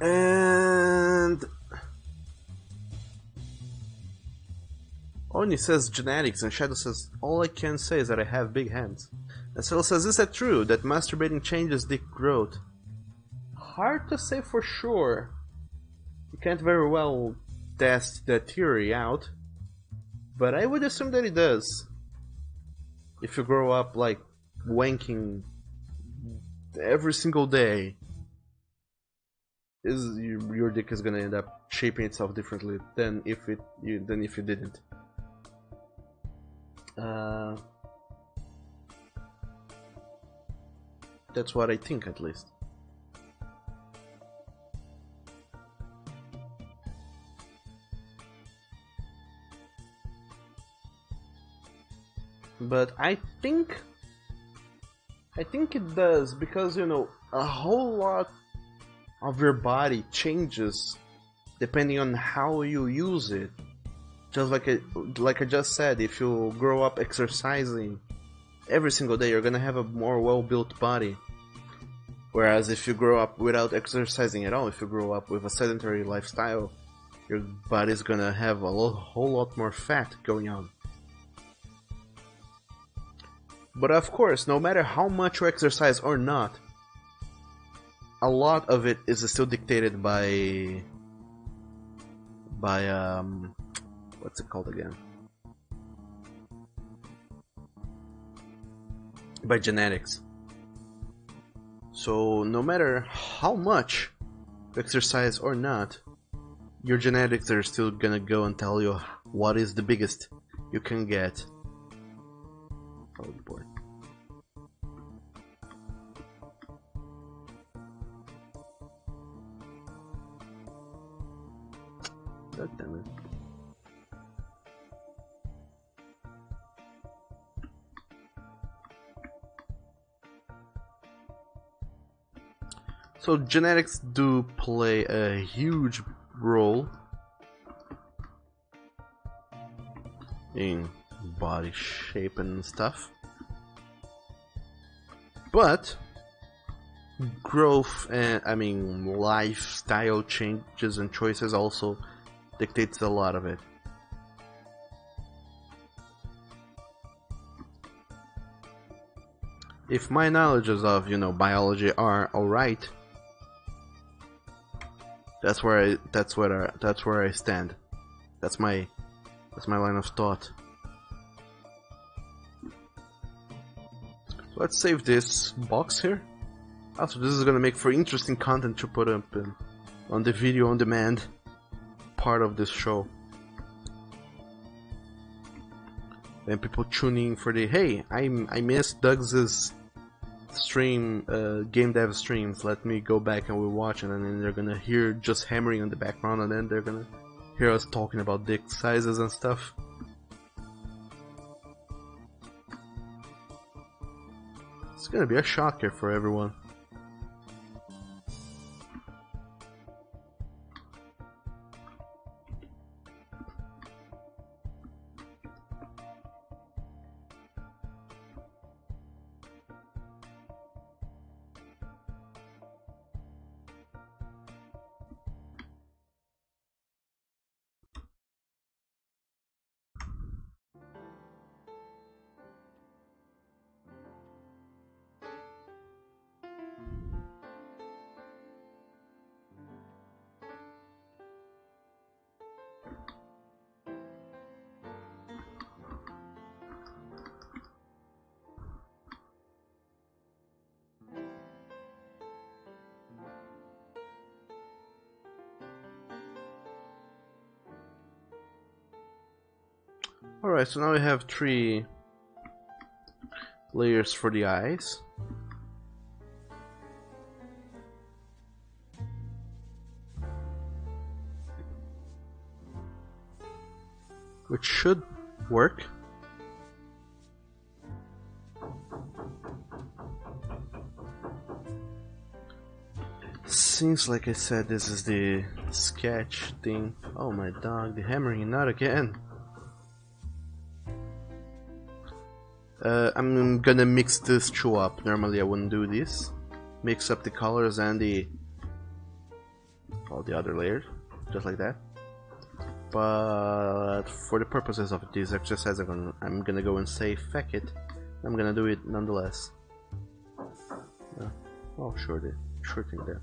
And Oni says genetics, and Shadow says, all I can say is that I have big hands. And Cell says, is that true, that masturbating changes dick growth? Hard to say for sure. You can't very well test that theory out. But I would assume that it does. If you grow up like wanking every single day, your dick is gonna end up shaping itself differently than if you didn't. That's what I think, at least. But I think it does, because you know, a whole lot of your body changes depending on how you use it. Just like I just said, if you grow up exercising every single day, you're gonna have a more well-built body. Whereas if you grow up without exercising at all, if you grow up with a sedentary lifestyle, your body's gonna have a whole lot more fat going on. But of course, no matter how much you exercise or not, a lot of it is still dictated by what's it called again? By genetics. So no matter how much you exercise or not, your genetics are still gonna go and tell you what is the biggest you can get. Oh boy. God damn it. So genetics do play a huge role in body shape and stuff, but growth and lifestyle changes and choices also dictates a lot of it. If my knowledges of biology are alright, that's where I stand. That's my line of thought. So let's save this box here. Also, this is gonna make for interesting content to put up on the video on demand part of this show. And people tuning for the hey, I missed Doug's stream, game dev streams. Let me go back and we'll watch it, and then they're gonna hear just hammering in the background, and then they're gonna hear us talking about dick sizes and stuff. It's gonna be a shocker for everyone. Alright, so now we have 3 layers for the eyes. Which should work. Seems like I said this is the sketch thing. Oh my dog, the hammering, not again. I'm gonna mix this two up. Normally I wouldn't do this. Mix up the colors and the all the other layers, just like that. But for the purposes of this exercise, I'm gonna go and say feck it. I'm gonna do it nonetheless. Oh, sure thing there.